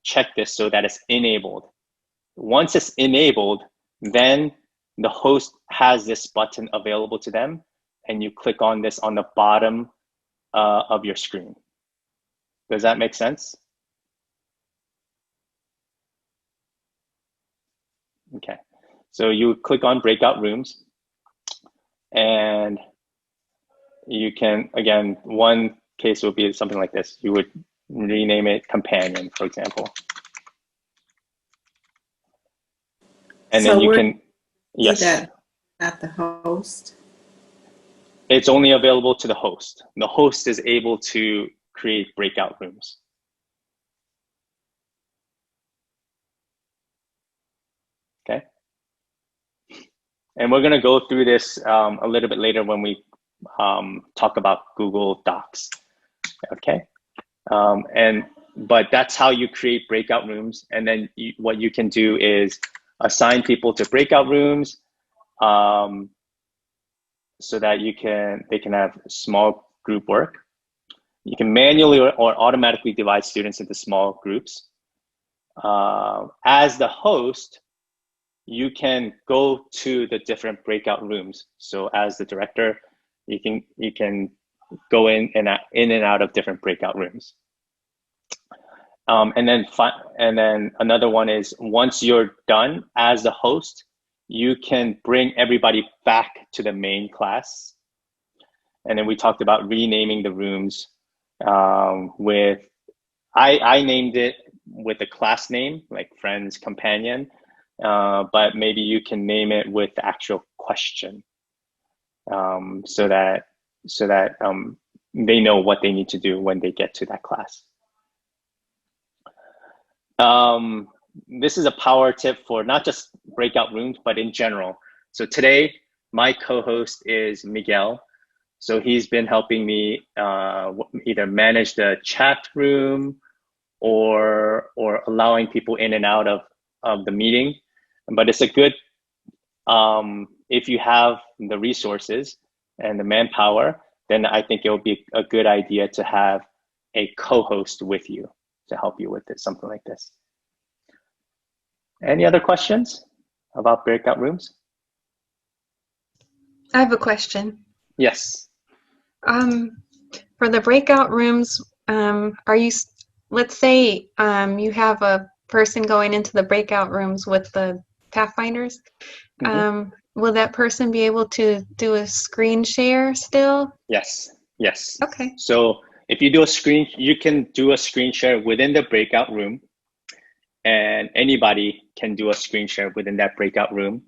check this so that it's enabled. Once it's enabled, then the host has this button available to them, and you click on this on the bottom of your screen. Does that make sense? Okay, so you click on breakout rooms, and you can, again, one case would be something like this. You would rename it companion, for example. And so then you can, yes. That not the host. It's only available to the host. The host is able to create breakout rooms. Okay. And we're going to go through this a little bit later when we talk about Google Docs. Okay. But that's how you create breakout rooms. And then what you can do is assign people to breakout rooms so that they can have small group work. You can manually or automatically divide students into small groups. As the host, you can go to the different breakout rooms. So as the director, you can go in and out of different breakout rooms. And then another one is, once you're done as the host, you can bring everybody back to the main class. And then we talked about renaming the rooms with, I named it with a class name, like friends, companion, but maybe you can name it with the actual question so that they know what they need to do when they get to that class. This is a power tip for not just breakout rooms, but in general. So today, my co-host is Miguel. So he's been helping me either manage the chat room or allowing people in and out of the meeting. But it's a good, if you have the resources and the manpower, then I think it would be a good idea to have a co-host with you to help you with it, something like this. Any other questions about breakout rooms? I have a question. Yes. For the breakout rooms, let's say you have a person going into the breakout rooms with the Pathfinders. Mm-hmm. Will that person be able to do a screen share still? Yes. Okay. So if you you can do a screen share within the breakout room, and anybody can do a screen share within that breakout room.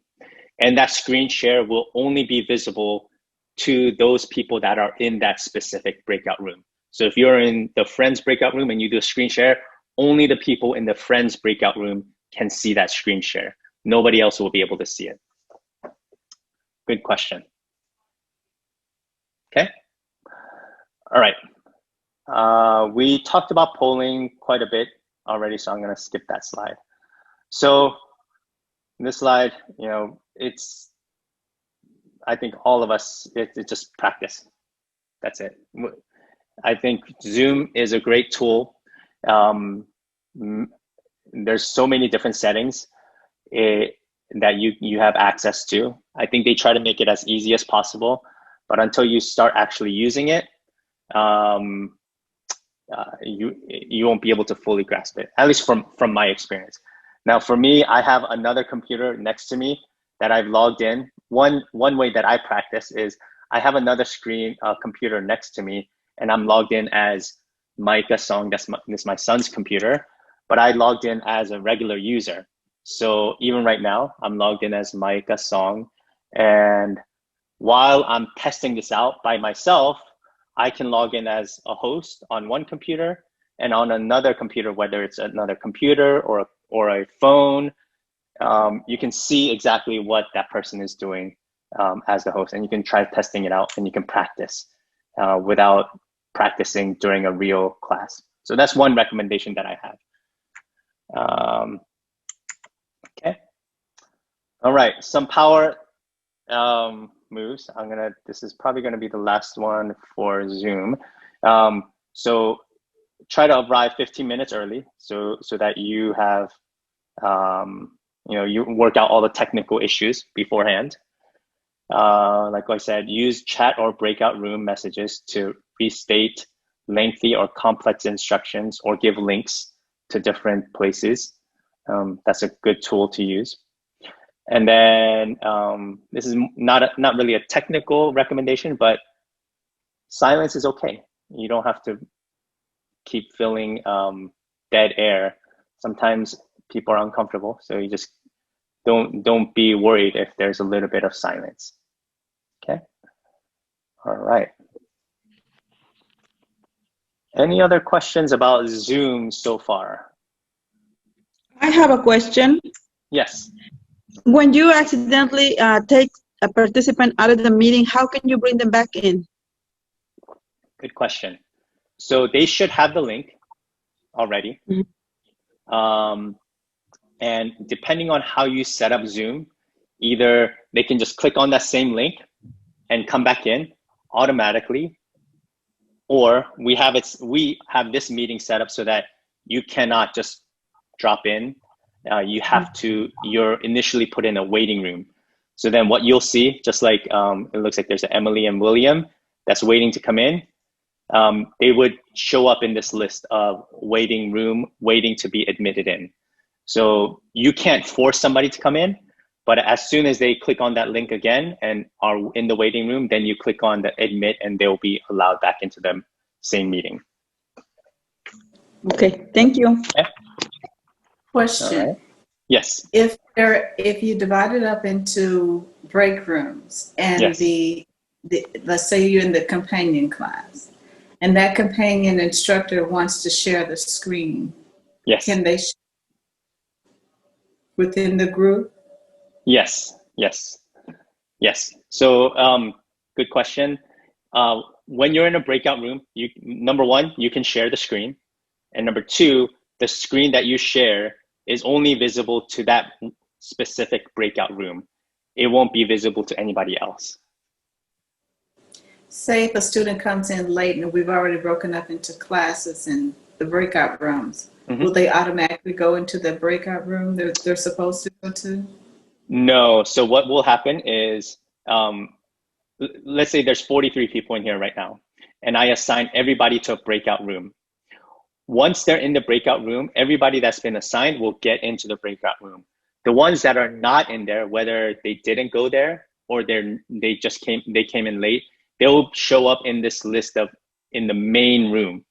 And that screen share will only be visible to those people that are in that specific breakout room. So if you're in the friends breakout room and you do a screen share, only the people in the friends breakout room can see that screen share. Nobody else will be able to see it. Good question. Okay. All right. We talked about polling quite a bit already, so I'm going to skip that slide. So this slide, I think all of us, it's just practice. That's it. I think Zoom is a great tool. There's so many different settings that you have access to. I think they try to make it as easy as possible, but until you start actually using it, you won't be able to fully grasp it, at least from my experience. Now, for me, I have another computer next to me that I've logged in. One way that I practice is I have another computer next to me, and I'm logged in as Micah Song. This is my son's computer, but I logged in as a regular user. So even right now, I'm logged in as Micah Song, and while I'm testing this out by myself, I can log in as a host on one computer, and on another computer, whether it's another computer or a phone, you can see exactly what that person is doing as the host, and you can try testing it out, and you can practice without practicing during a real class. So that's one recommendation that I have. Okay. All right, some power moves. This is probably gonna be the last one for Zoom. So try to arrive 15 minutes early so that you have, you work out all the technical issues beforehand. Like I said, use chat or breakout room messages to restate lengthy or complex instructions or give links to different places. That's a good tool to use. And then this is not really a technical recommendation, but silence is okay. You don't have to keep filling dead air. Sometimes people are uncomfortable, so you just don't be worried if there's a little bit of silence. Okay. All right. Any other questions about Zoom so far? I have a question. Yes. When you accidentally take a participant out of the meeting, how can you bring them back in? Good question. So they should have the link already. Mm-hmm. And depending on how you set up Zoom, either they can just click on that same link and come back in automatically, or we have this meeting set up so that you cannot just drop in. You're initially put in a waiting room. So then what you'll see, just like it looks like there's an Emily and William that's waiting to come in. They would show up in this list of waiting room, waiting to be admitted in. So you can't force somebody to come in, but as soon as they click on that link again and are in the waiting room, then you click on the admit and they'll be allowed back into the same meeting. Okay, thank you. Okay. Question. Right. Yes. If you divide it up into break rooms and yes. Let's say you're in the companion class and that companion instructor wants to share the screen. Yes. Can they share within the group? Yes. So good question. When you're in a breakout room, number one, you can share the screen. And number two, the screen that you share is only visible to that specific breakout room. It won't be visible to anybody else. Say if a student comes in late and we've already broken up into classes in the breakout rooms, mm-hmm. Will they automatically go into the breakout room they're supposed to go to? No. So what will happen is, let's say there's 43 people in here right now, and I assign everybody to a breakout room. Once they're in the breakout room, everybody that's been assigned will get into the breakout room. The ones that are not in there, whether they didn't go there or they came in late, they'll show up in this list in the main room.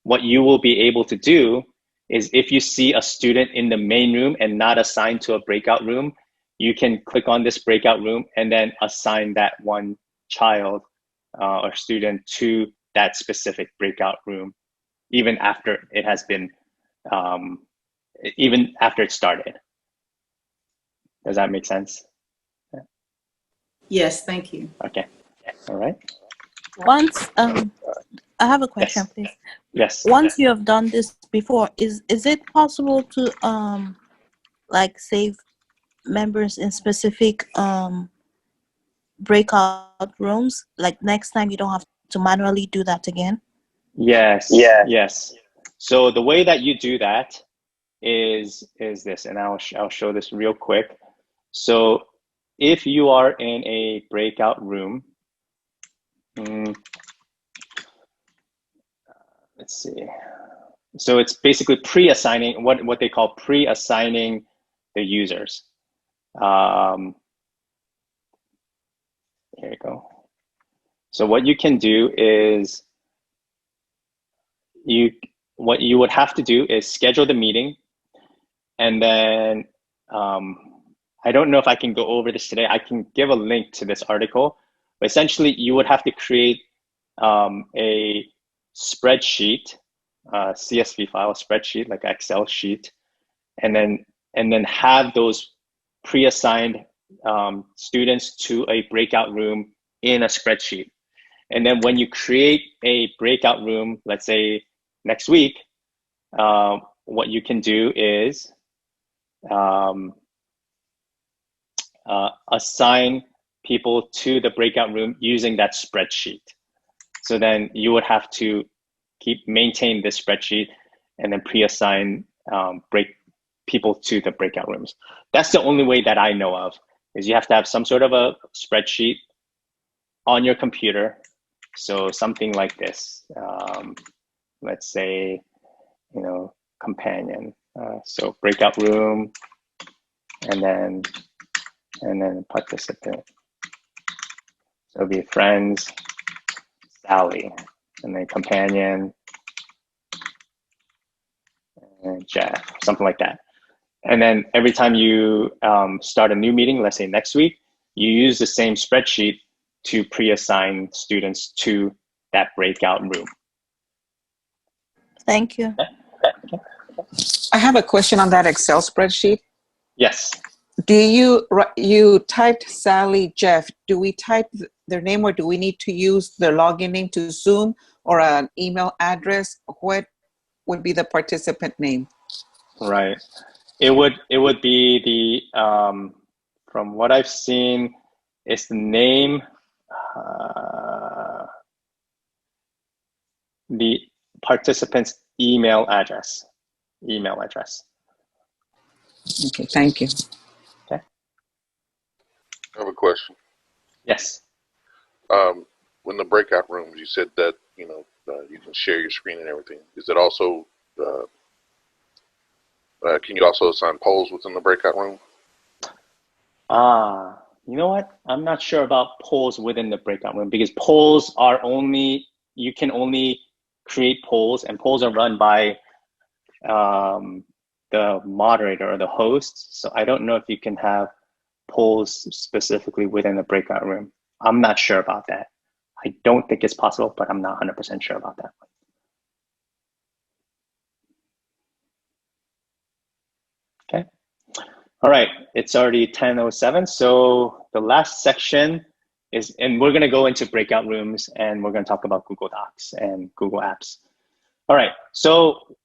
What you will be able to do is if you see a student in the main room and not assigned to a breakout room, you can click on this breakout room and then assign that one child or student to that specific breakout room, even after it has been, even after it started. Does that make sense? Yes, thank you. Okay, all right. Once, I have a question, yes. please. Yes. Once you have done this before, is it possible to like save members in specific breakout rooms? Like next time you don't have to manually do that again? Yes. Yeah. Yes. So the way that you do that is this, and I'll show this real quick. So if you are in a breakout room, let's see. So it's basically pre-assigning, what they call pre-assigning the users. Here you go. So what you can do is what you would have to do is schedule the meeting, and then I don't know if I can go over this today. I can give a link to this article, but essentially you would have to create a spreadsheet, CSV file, spreadsheet, like Excel sheet, and then have those pre-assigned students to a breakout room in a spreadsheet. And then when you create a breakout room, let's say next week, what you can do is assign people to the breakout room using that spreadsheet. So then you would have to maintain this spreadsheet and then pre-assign people to the breakout rooms. That's the only way that I know of, is you have to have some sort of a spreadsheet on your computer. So something like this, let's say, companion. So breakout room, and then participant. So it'll be friends, Sally, and then companion, and Jeff, something like that. And then every time you start a new meeting, let's say next week, you use the same spreadsheet to pre-assign students to that breakout room. Thank you. Okay. I have a question on that Excel spreadsheet. Yes. Do you typed Sally, Jeff, do we type their name, or do we need to use their login name to Zoom, or an email address? What would be the participant name? Right. It would be the, from what I've seen, it's the name, the participant's email address. Okay, thank you. Okay. I have a question. Yes. When the breakout rooms, you said that, you can share your screen and everything. Is it also, can you also assign polls within the breakout room? You know what? I'm not sure about polls within the breakout room, because polls are you can only create polls, and polls are run by the moderator or the host. So I don't know if you can have polls specifically within the breakout room. I'm not sure about that. I don't think it's possible, but I'm not 100% sure about that. Okay. All right, it's already 10:07. So the last section is, and we're gonna go into breakout rooms, and we're gonna talk about Google Docs and Google Apps. All right, so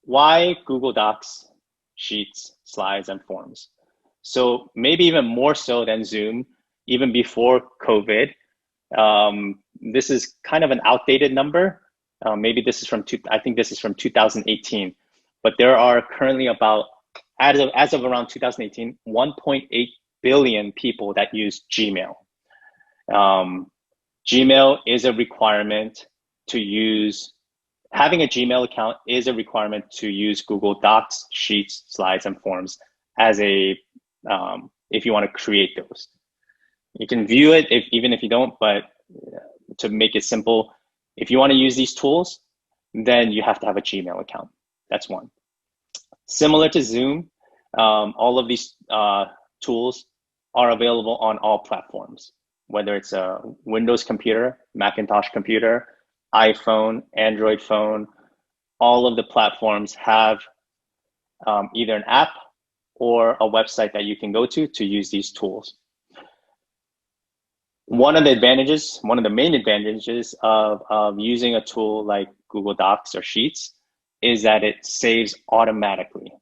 why Google Docs, Sheets, Slides, and Forms? So maybe even more so than Zoom, even before COVID, this is kind of an outdated number. Maybe this is I think this is from 2018, but there are currently about, as of around 2018, 1.8 billion people that use Gmail. Gmail is a requirement to use. Having a Gmail account is a requirement to use Google Docs, Sheets, Slides, and Forms as if you want to create those. You can view it even if you don't, but to make it simple, if you want to use these tools, then you have to have a Gmail account. That's one. Similar to Zoom, all of these tools are available on all platforms, whether it's a Windows computer, Macintosh computer, iPhone, Android phone. All of the platforms have either an app or a website that you can go to use these tools. One of the main advantages of using a tool like Google Docs or Sheets is that it saves automatically.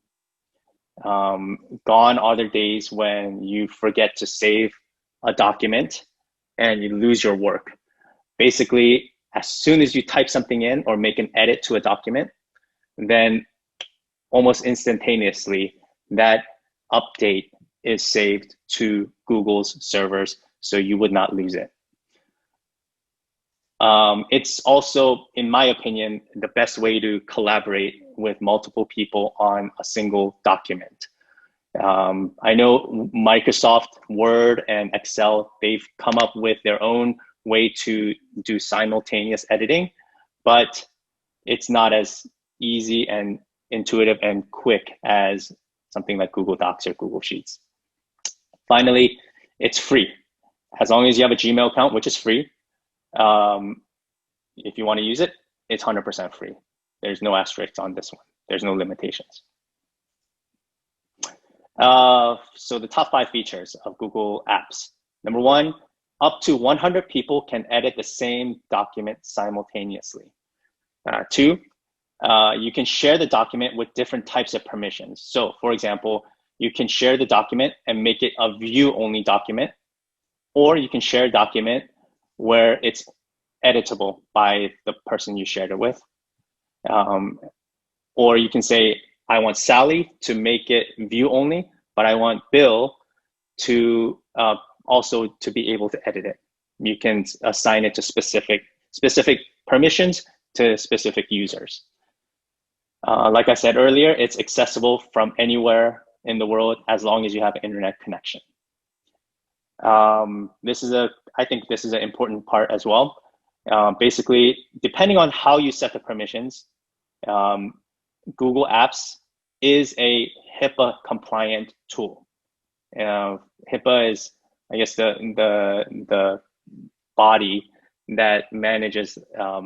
Gone are the days when you forget to save a document and you lose your work. Basically, as soon as you type something in or make an edit to a document, then almost instantaneously that update is saved to Google's servers, so you would not lose it. It's also, in my opinion, the best way to collaborate with multiple people on a single document. I know Microsoft Word and Excel, they've come up with their own way to do simultaneous editing, but it's not as easy and intuitive and quick as something like Google Docs or Google Sheets. Finally, it's free. As long as you have a Gmail account, which is free, if you want to use it, it's 100% free. There's no asterisks on this one. There's no limitations. So the top 5 features of Google Apps. Number 1, up to 100 people can edit the same document simultaneously. 2, you can share the document with different types of permissions. So for example, you can share the document and make it a view-only document, or you can share a document where it's editable by the person you shared it with. Or you can say, I want Sally to make it view only, but I want Bill to also to be able to edit it. You can assign it to specific permissions to specific users. Like I said earlier, it's accessible from anywhere in the world as long as you have an internet connection. I think this is an important part as well. Basically, depending on how you set the permissions, Google Apps is a HIPAA compliant tool. HIPAA is, I guess, the body that manages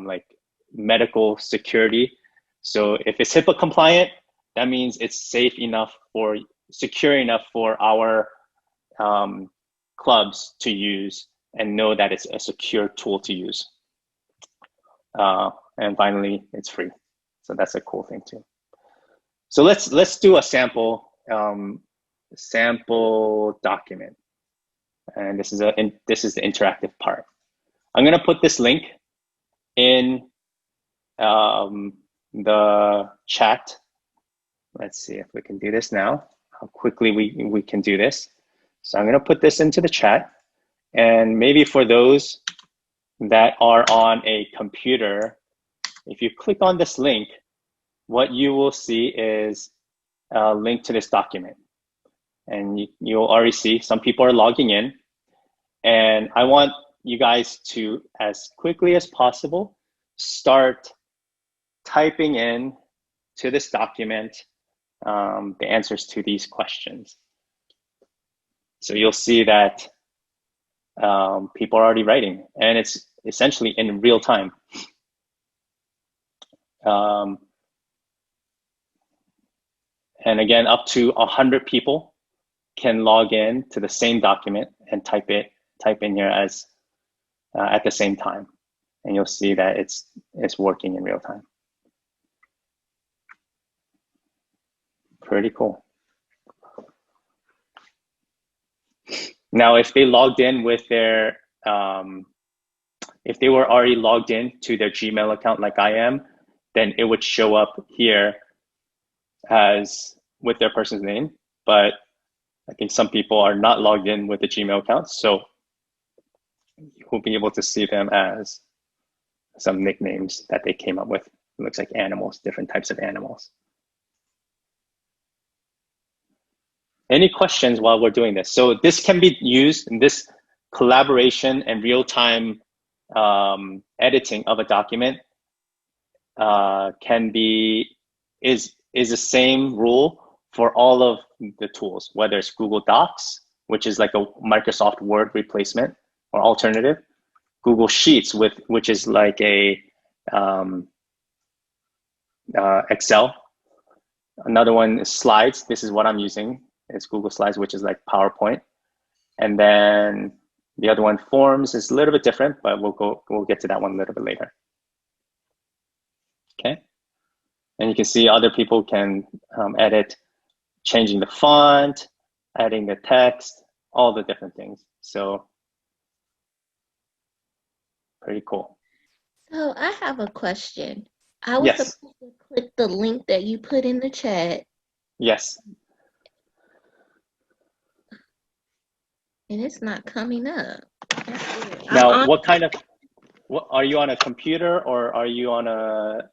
like medical security. So if it's HIPAA compliant, that means it's safe enough or secure enough for our clubs to use and know that it's a secure tool to use. And finally, it's free. So that's a cool thing too. So let's do a sample document. And this is the interactive part. I'm gonna put this link in the chat. Let's see if we can do this now, how quickly we can do this. So I'm gonna put this into the chat, and maybe for those that are on a computer, if you click on this link, what you will see is a link to this document. And you'll already see some people are logging in, and I want you guys to, as quickly as possible, start typing in to this document the answers to these questions. So you'll see that people are already writing, and it's essentially in real time. And again, up to 100 people can log in to the same document and type in here as at the same time, and you'll see that it's working in real time. Pretty cool. Now, if they logged in with their, if they were already logged in to their Gmail account like I am, then it would show up here as with their person's name. But I think some people are not logged in with the Gmail account, so you'll be able to see them as some nicknames that they came up with. It looks like animals, different types of animals. Any questions while we're doing this? So this can be used in this collaboration and real-time editing of a document is the same rule for all of the tools, whether it's Google Docs, which is like a Microsoft Word replacement or alternative, Google Sheets, which is like a Excel. Another one is Slides. This is what I'm using. It's Google Slides, which is like PowerPoint. And then the other one, Forms, is a little bit different, but we'll get to that one a little bit later. Okay. And you can see other people can edit, changing the font, adding the text, all the different things. So pretty cool. So I have a question. I was supposed to click the link that you put in the chat. Yes. And it's not coming up. Now, what are you on a computer, or are you on a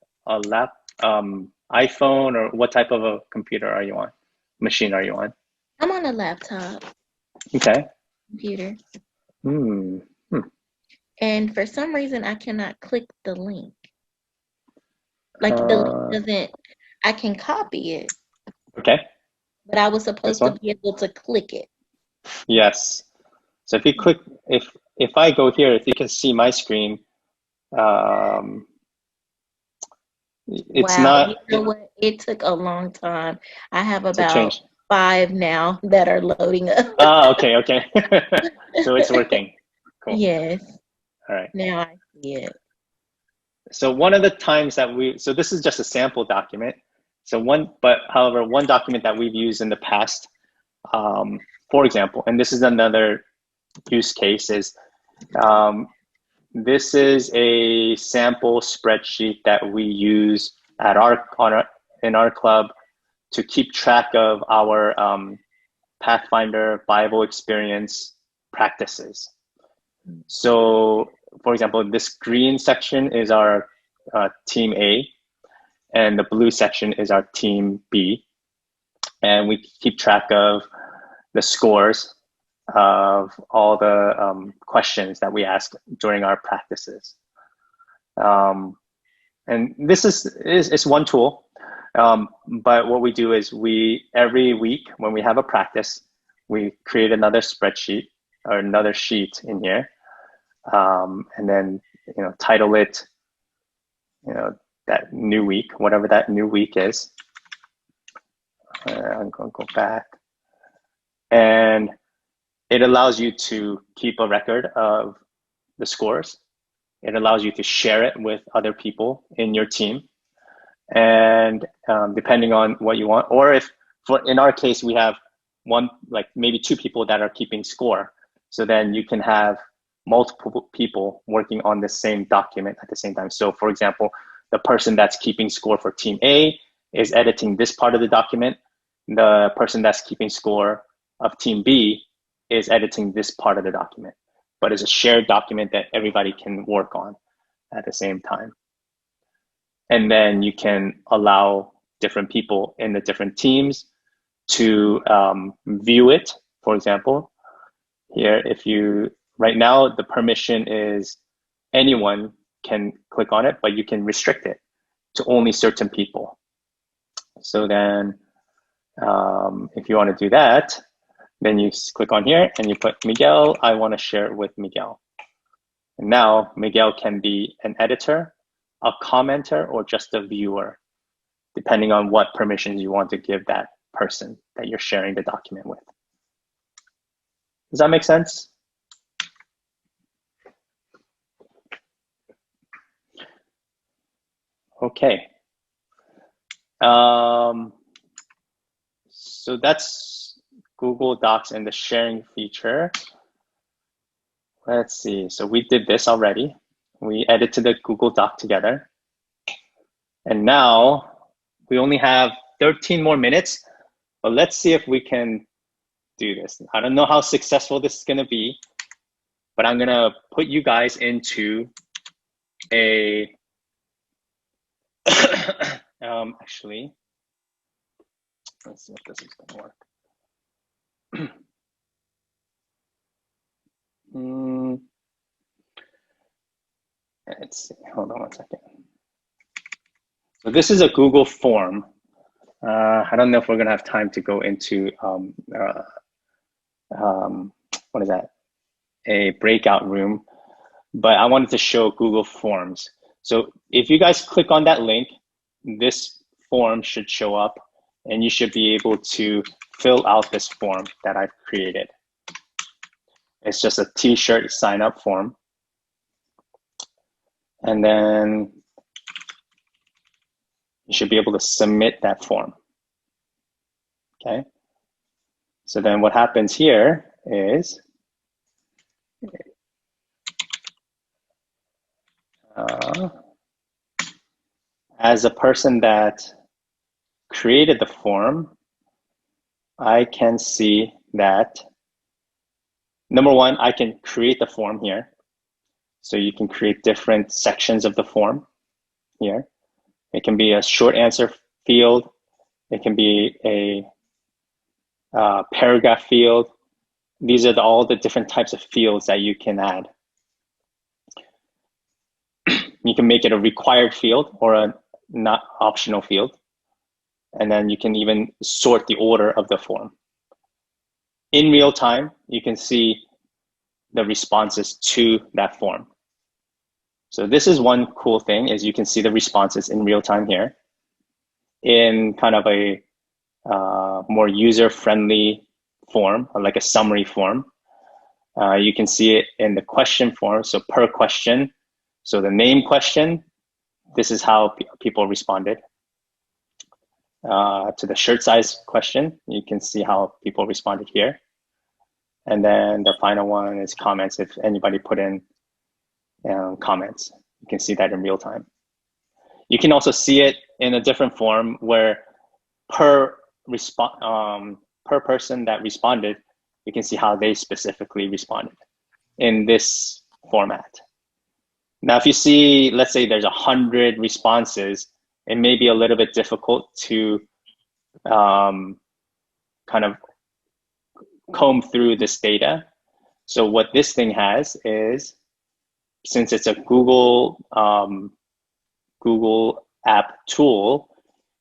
iPhone, or what type of a computer are you on? Machine are you on? I'm on a laptop. Okay. Computer. And for some reason, I cannot click the link. Like the link doesn't, I can copy it. Okay. But I was supposed to be able to click it. Yes. So if you click, if I go here, if you can see my screen, it's not. You know what? It took a long time. I have about 5 now that are loading up. Okay. So it's working. Cool. Yes. All right. Now I see it. So one of the times that so this is just a sample document. So however, one document that we've used in the past, for example, and this is another use case, is this is a sample spreadsheet that we use at in our club to keep track of our Pathfinder Bible experience practices. So, for example, this green section is our team A, and the blue section is our team B. And we keep track of the scores of all the questions that we ask during our practices. And this is one tool, but what we do is every week when we have a practice, we create another spreadsheet or another sheet in here, and then title it that new week, whatever that new week is. I'm going to go back, and it allows you to keep a record of the scores. It allows you to share it with other people in your team, and depending on what you want, or if in our case we have maybe two people that are keeping score, so then you can have multiple people working on the same document at the same time. So for example, the person that's keeping score for team A is editing this part of the document. The person that's keeping score of team B is editing this part of the document, but it's a shared document that everybody can work on at the same time. And then you can allow different people in the different teams to view it. For example, here, right now the permission is anyone can click on it, but you can restrict it to only certain people. So then if you want to do that, then you click on here and you put Miguel, I want to share it with Miguel. And now Miguel can be an editor, a commenter, or just a viewer, depending on what permissions you want to give that person that you're sharing the document with. Does that make sense? Okay. So that's Google Docs and the sharing feature. Let's see. So we did this already. We edited the Google Doc together. And now we only have 13 more minutes, but let's see if we can do this. I don't know how successful this is going to be, but I'm going to put you guys into a actually, let's see if this is going to work. Let's see, hold on one second. So this is a Google form. I don't know if we're going to have time to go into, what is that? A breakout room, but I wanted to show Google Forms. So if you guys click on that link, this form should show up and you should be able to fill out this form that I've created. It's just a t-shirt sign up form. And then you should be able to submit that form. Okay. So then what happens here is as a person that created the form, I can see that, number one, I can create the form here. So you can create different sections of the form here. It can be a short answer field. It can be a paragraph field. These are all the different types of fields that you can add. You can make it a required field or a not optional field. And then you can even sort the order of the form. In real time, you can see the responses to that form. So this is one cool thing, is you can see the responses in real time here in kind of a more user-friendly form, or like a summary form. You can see it in the question form, so per question. So the name question, this is how people responded. To the shirt size question, you can see how people responded here. And then the final one is comments, if anybody put in comments. You can see that in real time. You can also see it in a different form where per person that responded, you can see how they specifically responded in this format. Now, if you see, let's say there's 100 responses, it may be a little bit difficult to kind of comb through this data. So what this thing has is, since it's a Google app tool,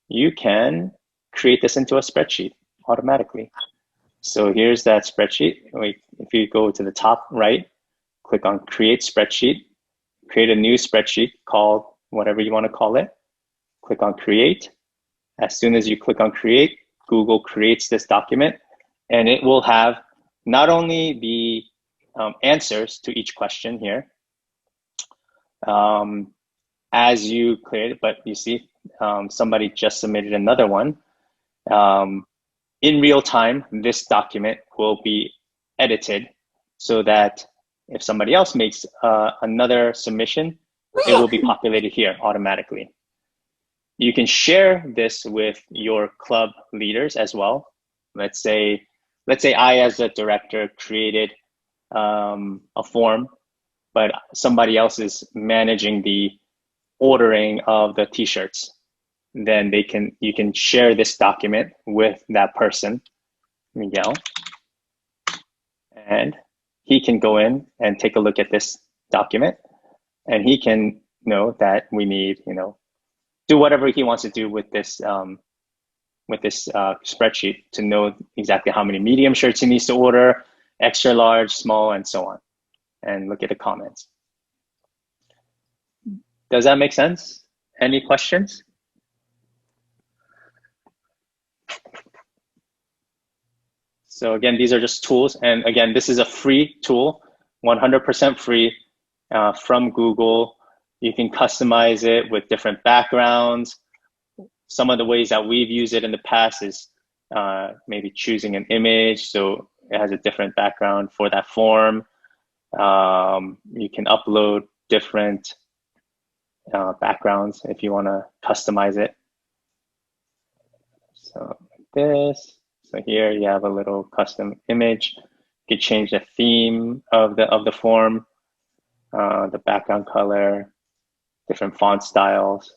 you can create this into a spreadsheet automatically. So here's that spreadsheet. If you go to the top right, click on Create Spreadsheet, create a new spreadsheet called whatever you want to call it. Click on Create. As soon as you click on Create, Google creates this document, and it will have not only the answers to each question here as you create it, but you see somebody just submitted another one. In real time, this document will be edited so that if somebody else makes another submission, it will be populated here automatically. You can share this with your club leaders as well. Let's say I, as a director, created a form, but somebody else is managing the ordering of the t-shirts. Then you can share this document with that person, Miguel, and he can go in and take a look at this document, and he can know that we need, do whatever he wants to do with this spreadsheet to know exactly how many medium shirts he needs to order, extra large, small, and so on, and look at the comments. Does that make sense? Any questions? So again, these are just tools. And again, this is a free tool, 100% free from Google. You can customize it with different backgrounds. Some of the ways that we've used it in the past is maybe choosing an image, so it has a different background for that form. You can upload different backgrounds if you want to customize it. So like this. So here you have a little custom image. You can change the theme of the form, the background color, different font styles.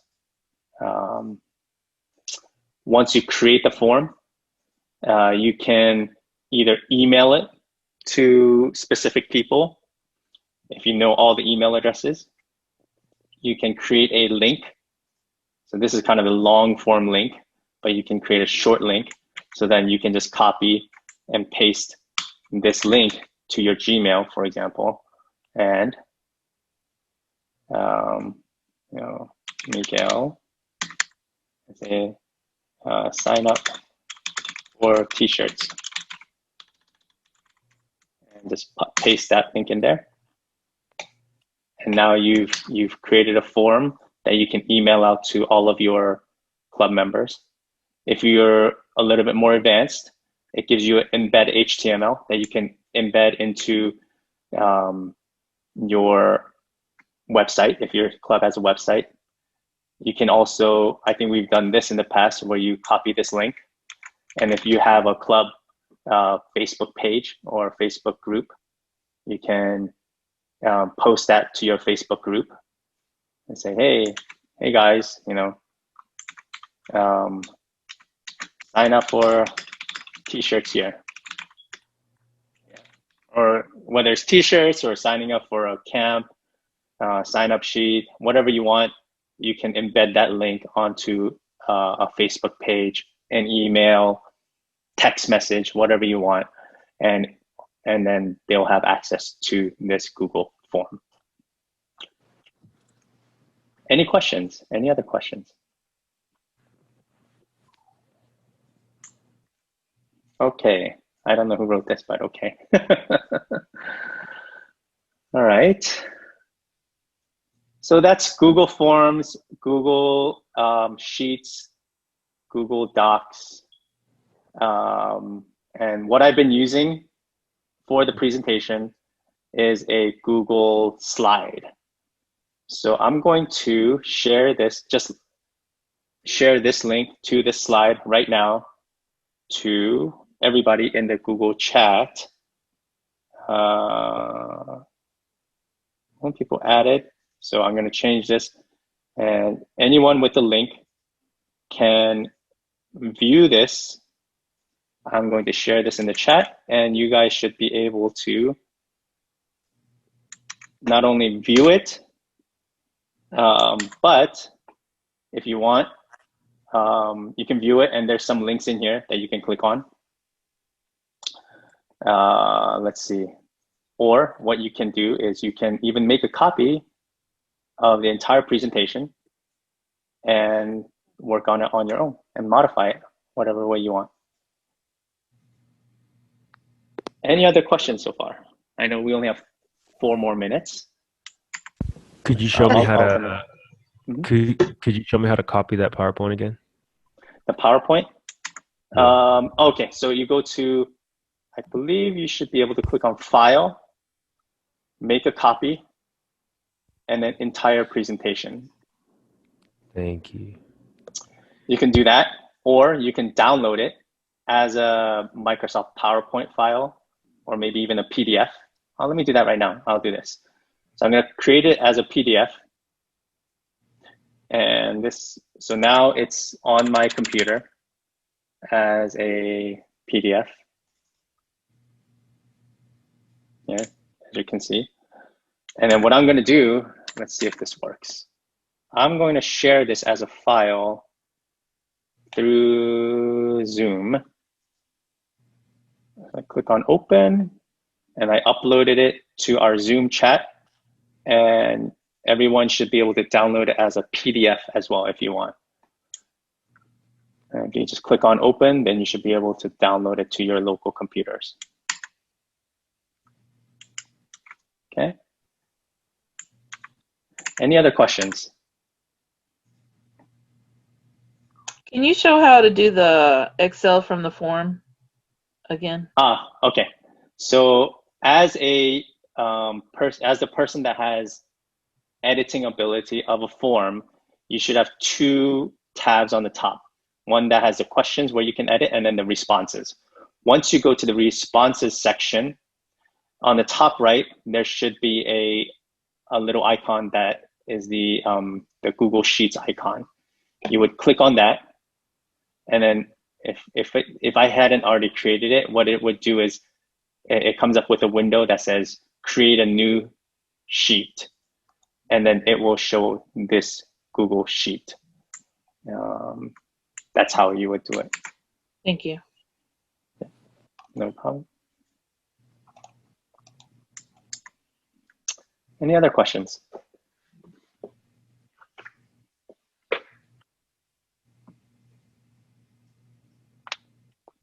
Once you create the form, you can either email it to specific people. If you know all the email addresses, you can create a link. So this is kind of a long form link, but you can create a short link. So then you can just copy and paste this link to your Gmail, for example, and Miguel, say, sign up for t-shirts, and just paste that link in there. And now you've created a form that you can email out to all of your club members. If you're a little bit more advanced, it gives you an embed HTML that you can embed into your website. If your club has a website, you can also, I think we've done this in the past, where you copy this link, and if you have a club Facebook page or Facebook group, you can post that to your Facebook group and say, hey guys, sign up for t-shirts here. Or whether it's t-shirts or signing up for a camp, sign up sheet, whatever you want, you can embed that link onto a Facebook page, an email, text message, whatever you want. And then they'll have access to this Google form. Any questions? Any other questions? Okay, I don't know who wrote this, but okay. All right. So that's Google Forms, Google Sheets, Google Docs. And what I've been using for the presentation is a Google slide. So I'm going to share this, just share this link to this slide right now to everybody in the Google chat. When people added, so I'm going to change this, and anyone with the link can view this. I'm going to share this in the chat, and you guys should be able to not only view it, but if you want, you can view it, and there's some links in here that you can click on. Let's see. Or what you can do is you can even make a copy of the entire presentation and work on it on your own and modify it whatever way you want. Any other questions so far? I know we only have 4 more minutes. Could you show me how to could you show me how to copy that PowerPoint again? The PowerPoint? Yeah. Okay, so you go to, I believe you should be able to click on File, make a copy, and then entire presentation. Thank you. You can do that, or you can download it as a Microsoft PowerPoint file, or maybe even a PDF. Let me do that right now. I'll do this. So I'm going to create it as a PDF. And this, so now it's on my computer as a PDF. Yeah, as you can see. And then what I'm going to do, let's see if this works. I'm going to share this as a file through Zoom. I click on open, and I uploaded it to our Zoom chat, and everyone should be able to download it as a PDF as well if you want. And if you just click on open, then you should be able to download it to your local computers. Okay. Any other questions? Can you show how to do the Excel from the form again? Okay. So as a as the person that has editing ability of a form, you should have 2 tabs on the top. One that has the questions where you can edit, and then the responses. Once you go to the responses section, on the top right, there should be a little icon that is the Google Sheets icon. You would click on that, and then if I hadn't already created it, what it would do is it comes up with a window that says create a new sheet, and then it will show this Google Sheet. That's how you would do it. Thank you. No problem. Any other questions?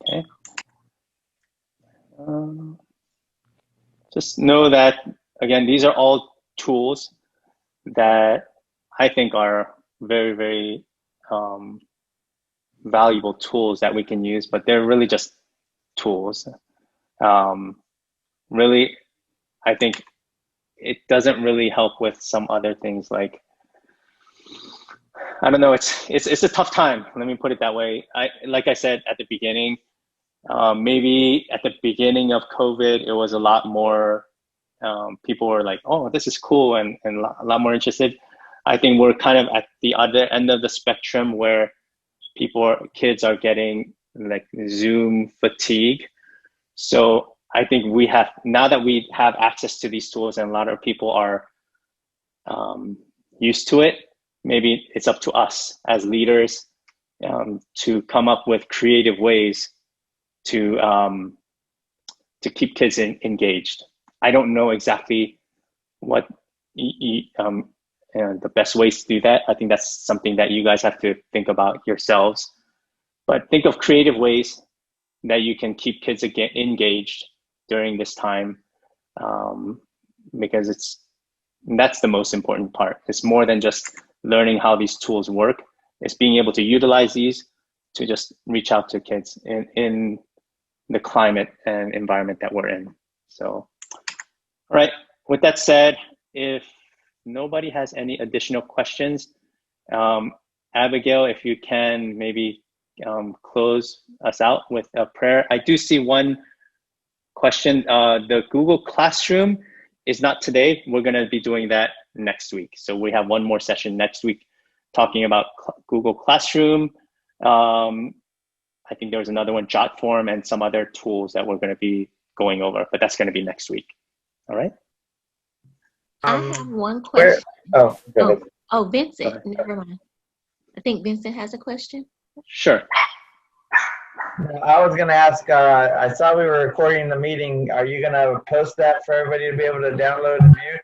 Okay. Just know that, again, these are all tools that I think are very, very valuable tools that we can use, but they're really just tools. Really, I think it doesn't really help with some other things like, I don't know, it's a tough time. Let me put it that way. Like I said at the beginning, maybe at the beginning of COVID, it was a lot more, people were like, oh, this is cool, and a lot more interested. I think we're kind of at the other end of the spectrum where kids are getting like Zoom fatigue. So I think now that we have access to these tools and a lot of people are used to it, maybe it's up to us as leaders to come up with creative ways to keep kids engaged. I don't know exactly what the best ways to do that. I think that's something that you guys have to think about yourselves. But think of creative ways that you can keep kids engaged during this time, because that's the most important part. It's more than just learning how these tools work. It's being able to utilize these to just reach out to kids in the climate and environment that we're in. So, all right, with that said, if nobody has any additional questions, Abigail, if you can maybe close us out with a prayer. I do see one question. The Google Classroom is not today. We're going to be doing that next week. So we have one more session next week talking about Google Classroom. I think there was another one, Jotform, and some other tools that we're going to be going over, but that's going to be next week. All right. I have one question. Go ahead. Oh, Vincent, never mind. I think Vincent has a question. Sure. I was going to ask, I saw we were recording the meeting. Are you going to post that for everybody to be able to download and view?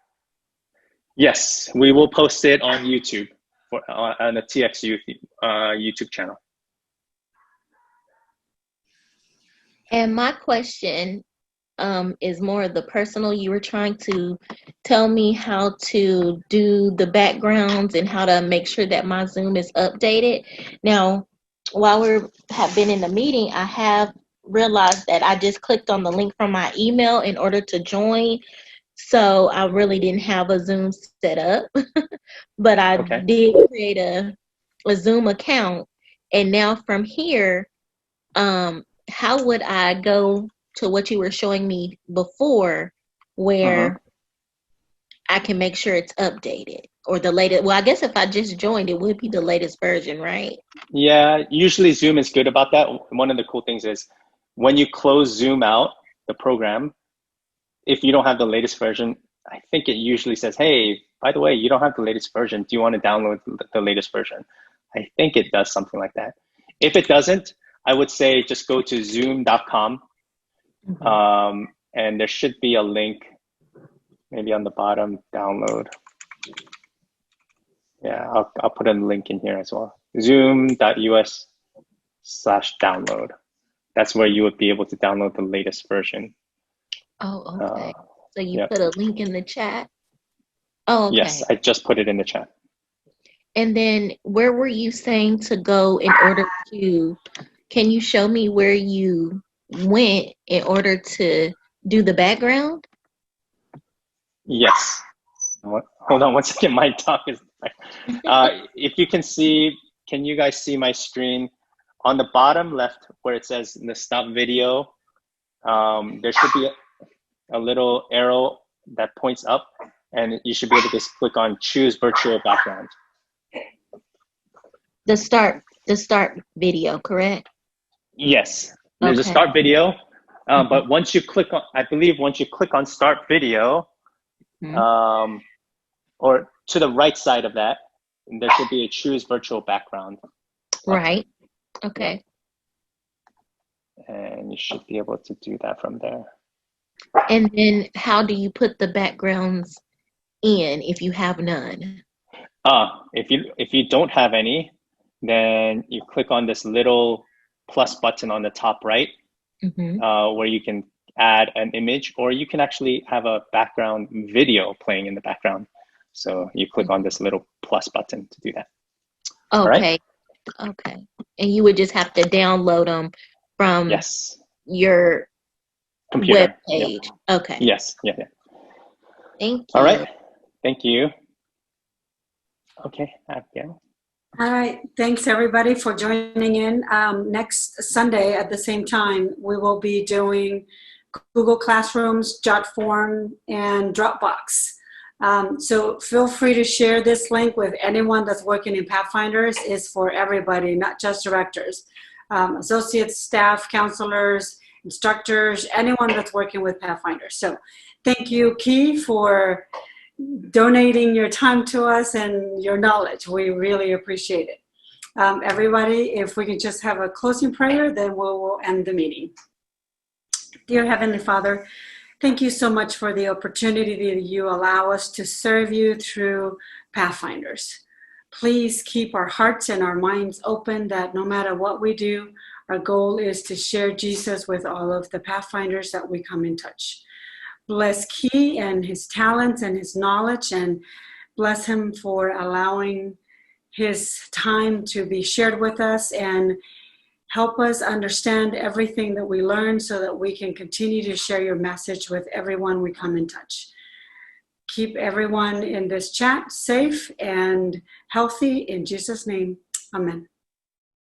Yes, we will post it on YouTube, on the TX Youth YouTube channel. And my question is more of the personal. You were trying to tell me how to do the backgrounds and how to make sure that my Zoom is updated. Now, while we have been in the meeting, I have realized that I just clicked on the link from my email in order to join. So I really didn't have a Zoom set up, but I did create a Zoom account. And now from here, how would I go to what you were showing me before where I can make sure it's updated or the latest? Well, I guess if I just joined, it would be the latest version, right? Yeah, usually Zoom is good about that. One of the cool things is when you close Zoom out, the program, if you don't have the latest version, I think it usually says, hey, by the way, you don't have the latest version. Do you want to download the latest version? I think it does something like that. If it doesn't, I would say just go to zoom.com. And there should be a link maybe on the bottom, download. Yeah, I'll put a link in here as well. Zoom.us/download. That's where you would be able to download the latest version. Oh, okay. So you put a link in the chat? Oh, okay. Yes, I just put it in the chat. And then where were you saying to go in order to, can you show me where you went in order to do the background? Yes. Hold on one second. My talk is. If you can see, can you guys see my screen? On the bottom left where it says the stop video, there should be a little arrow that points up, and you should be able to just click on choose virtual background. The start video, correct? Yes, there's a start video, but once you click on, I believe once you click on start video, or to the right side of that, there should be a choose virtual background. Right, okay. And you should be able to do that from there. And then how do you put the backgrounds in if you have none? If you don't have any, then you click on this little plus button on the top right, where you can add an image, or you can actually have a background video playing in the background. So you click on this little plus button to do that. Okay. Okay. And you would just have to download them from your computer web page. Okay. Yes. Yeah. Thank you. All right. Thank you. Okay. Abigail. All right. Thanks, everybody, for joining in. Next Sunday at the same time, we will be doing Google Classrooms, Jotform, and Dropbox. So feel free to share this link with anyone that's working in Pathfinders. It's for everybody, not just directors. Associates, staff, counselors, instructors, anyone that's working with Pathfinders. So thank you, Key, for donating your time to us and your knowledge. We really appreciate it. Everybody, if we can just have a closing prayer, then we'll end the meeting. Dear Heavenly Father, thank you so much for the opportunity that you allow us to serve you through Pathfinders. Please keep our hearts and our minds open, that no matter what we do, our goal is to share Jesus with all of the Pathfinders that we come in touch. Bless Key and his talents and his knowledge, and bless him for allowing his time to be shared with us, and help us understand everything that we learn so that we can continue to share your message with everyone we come in touch. keep everyone in this chat safe and healthy in Jesus' name. Amen.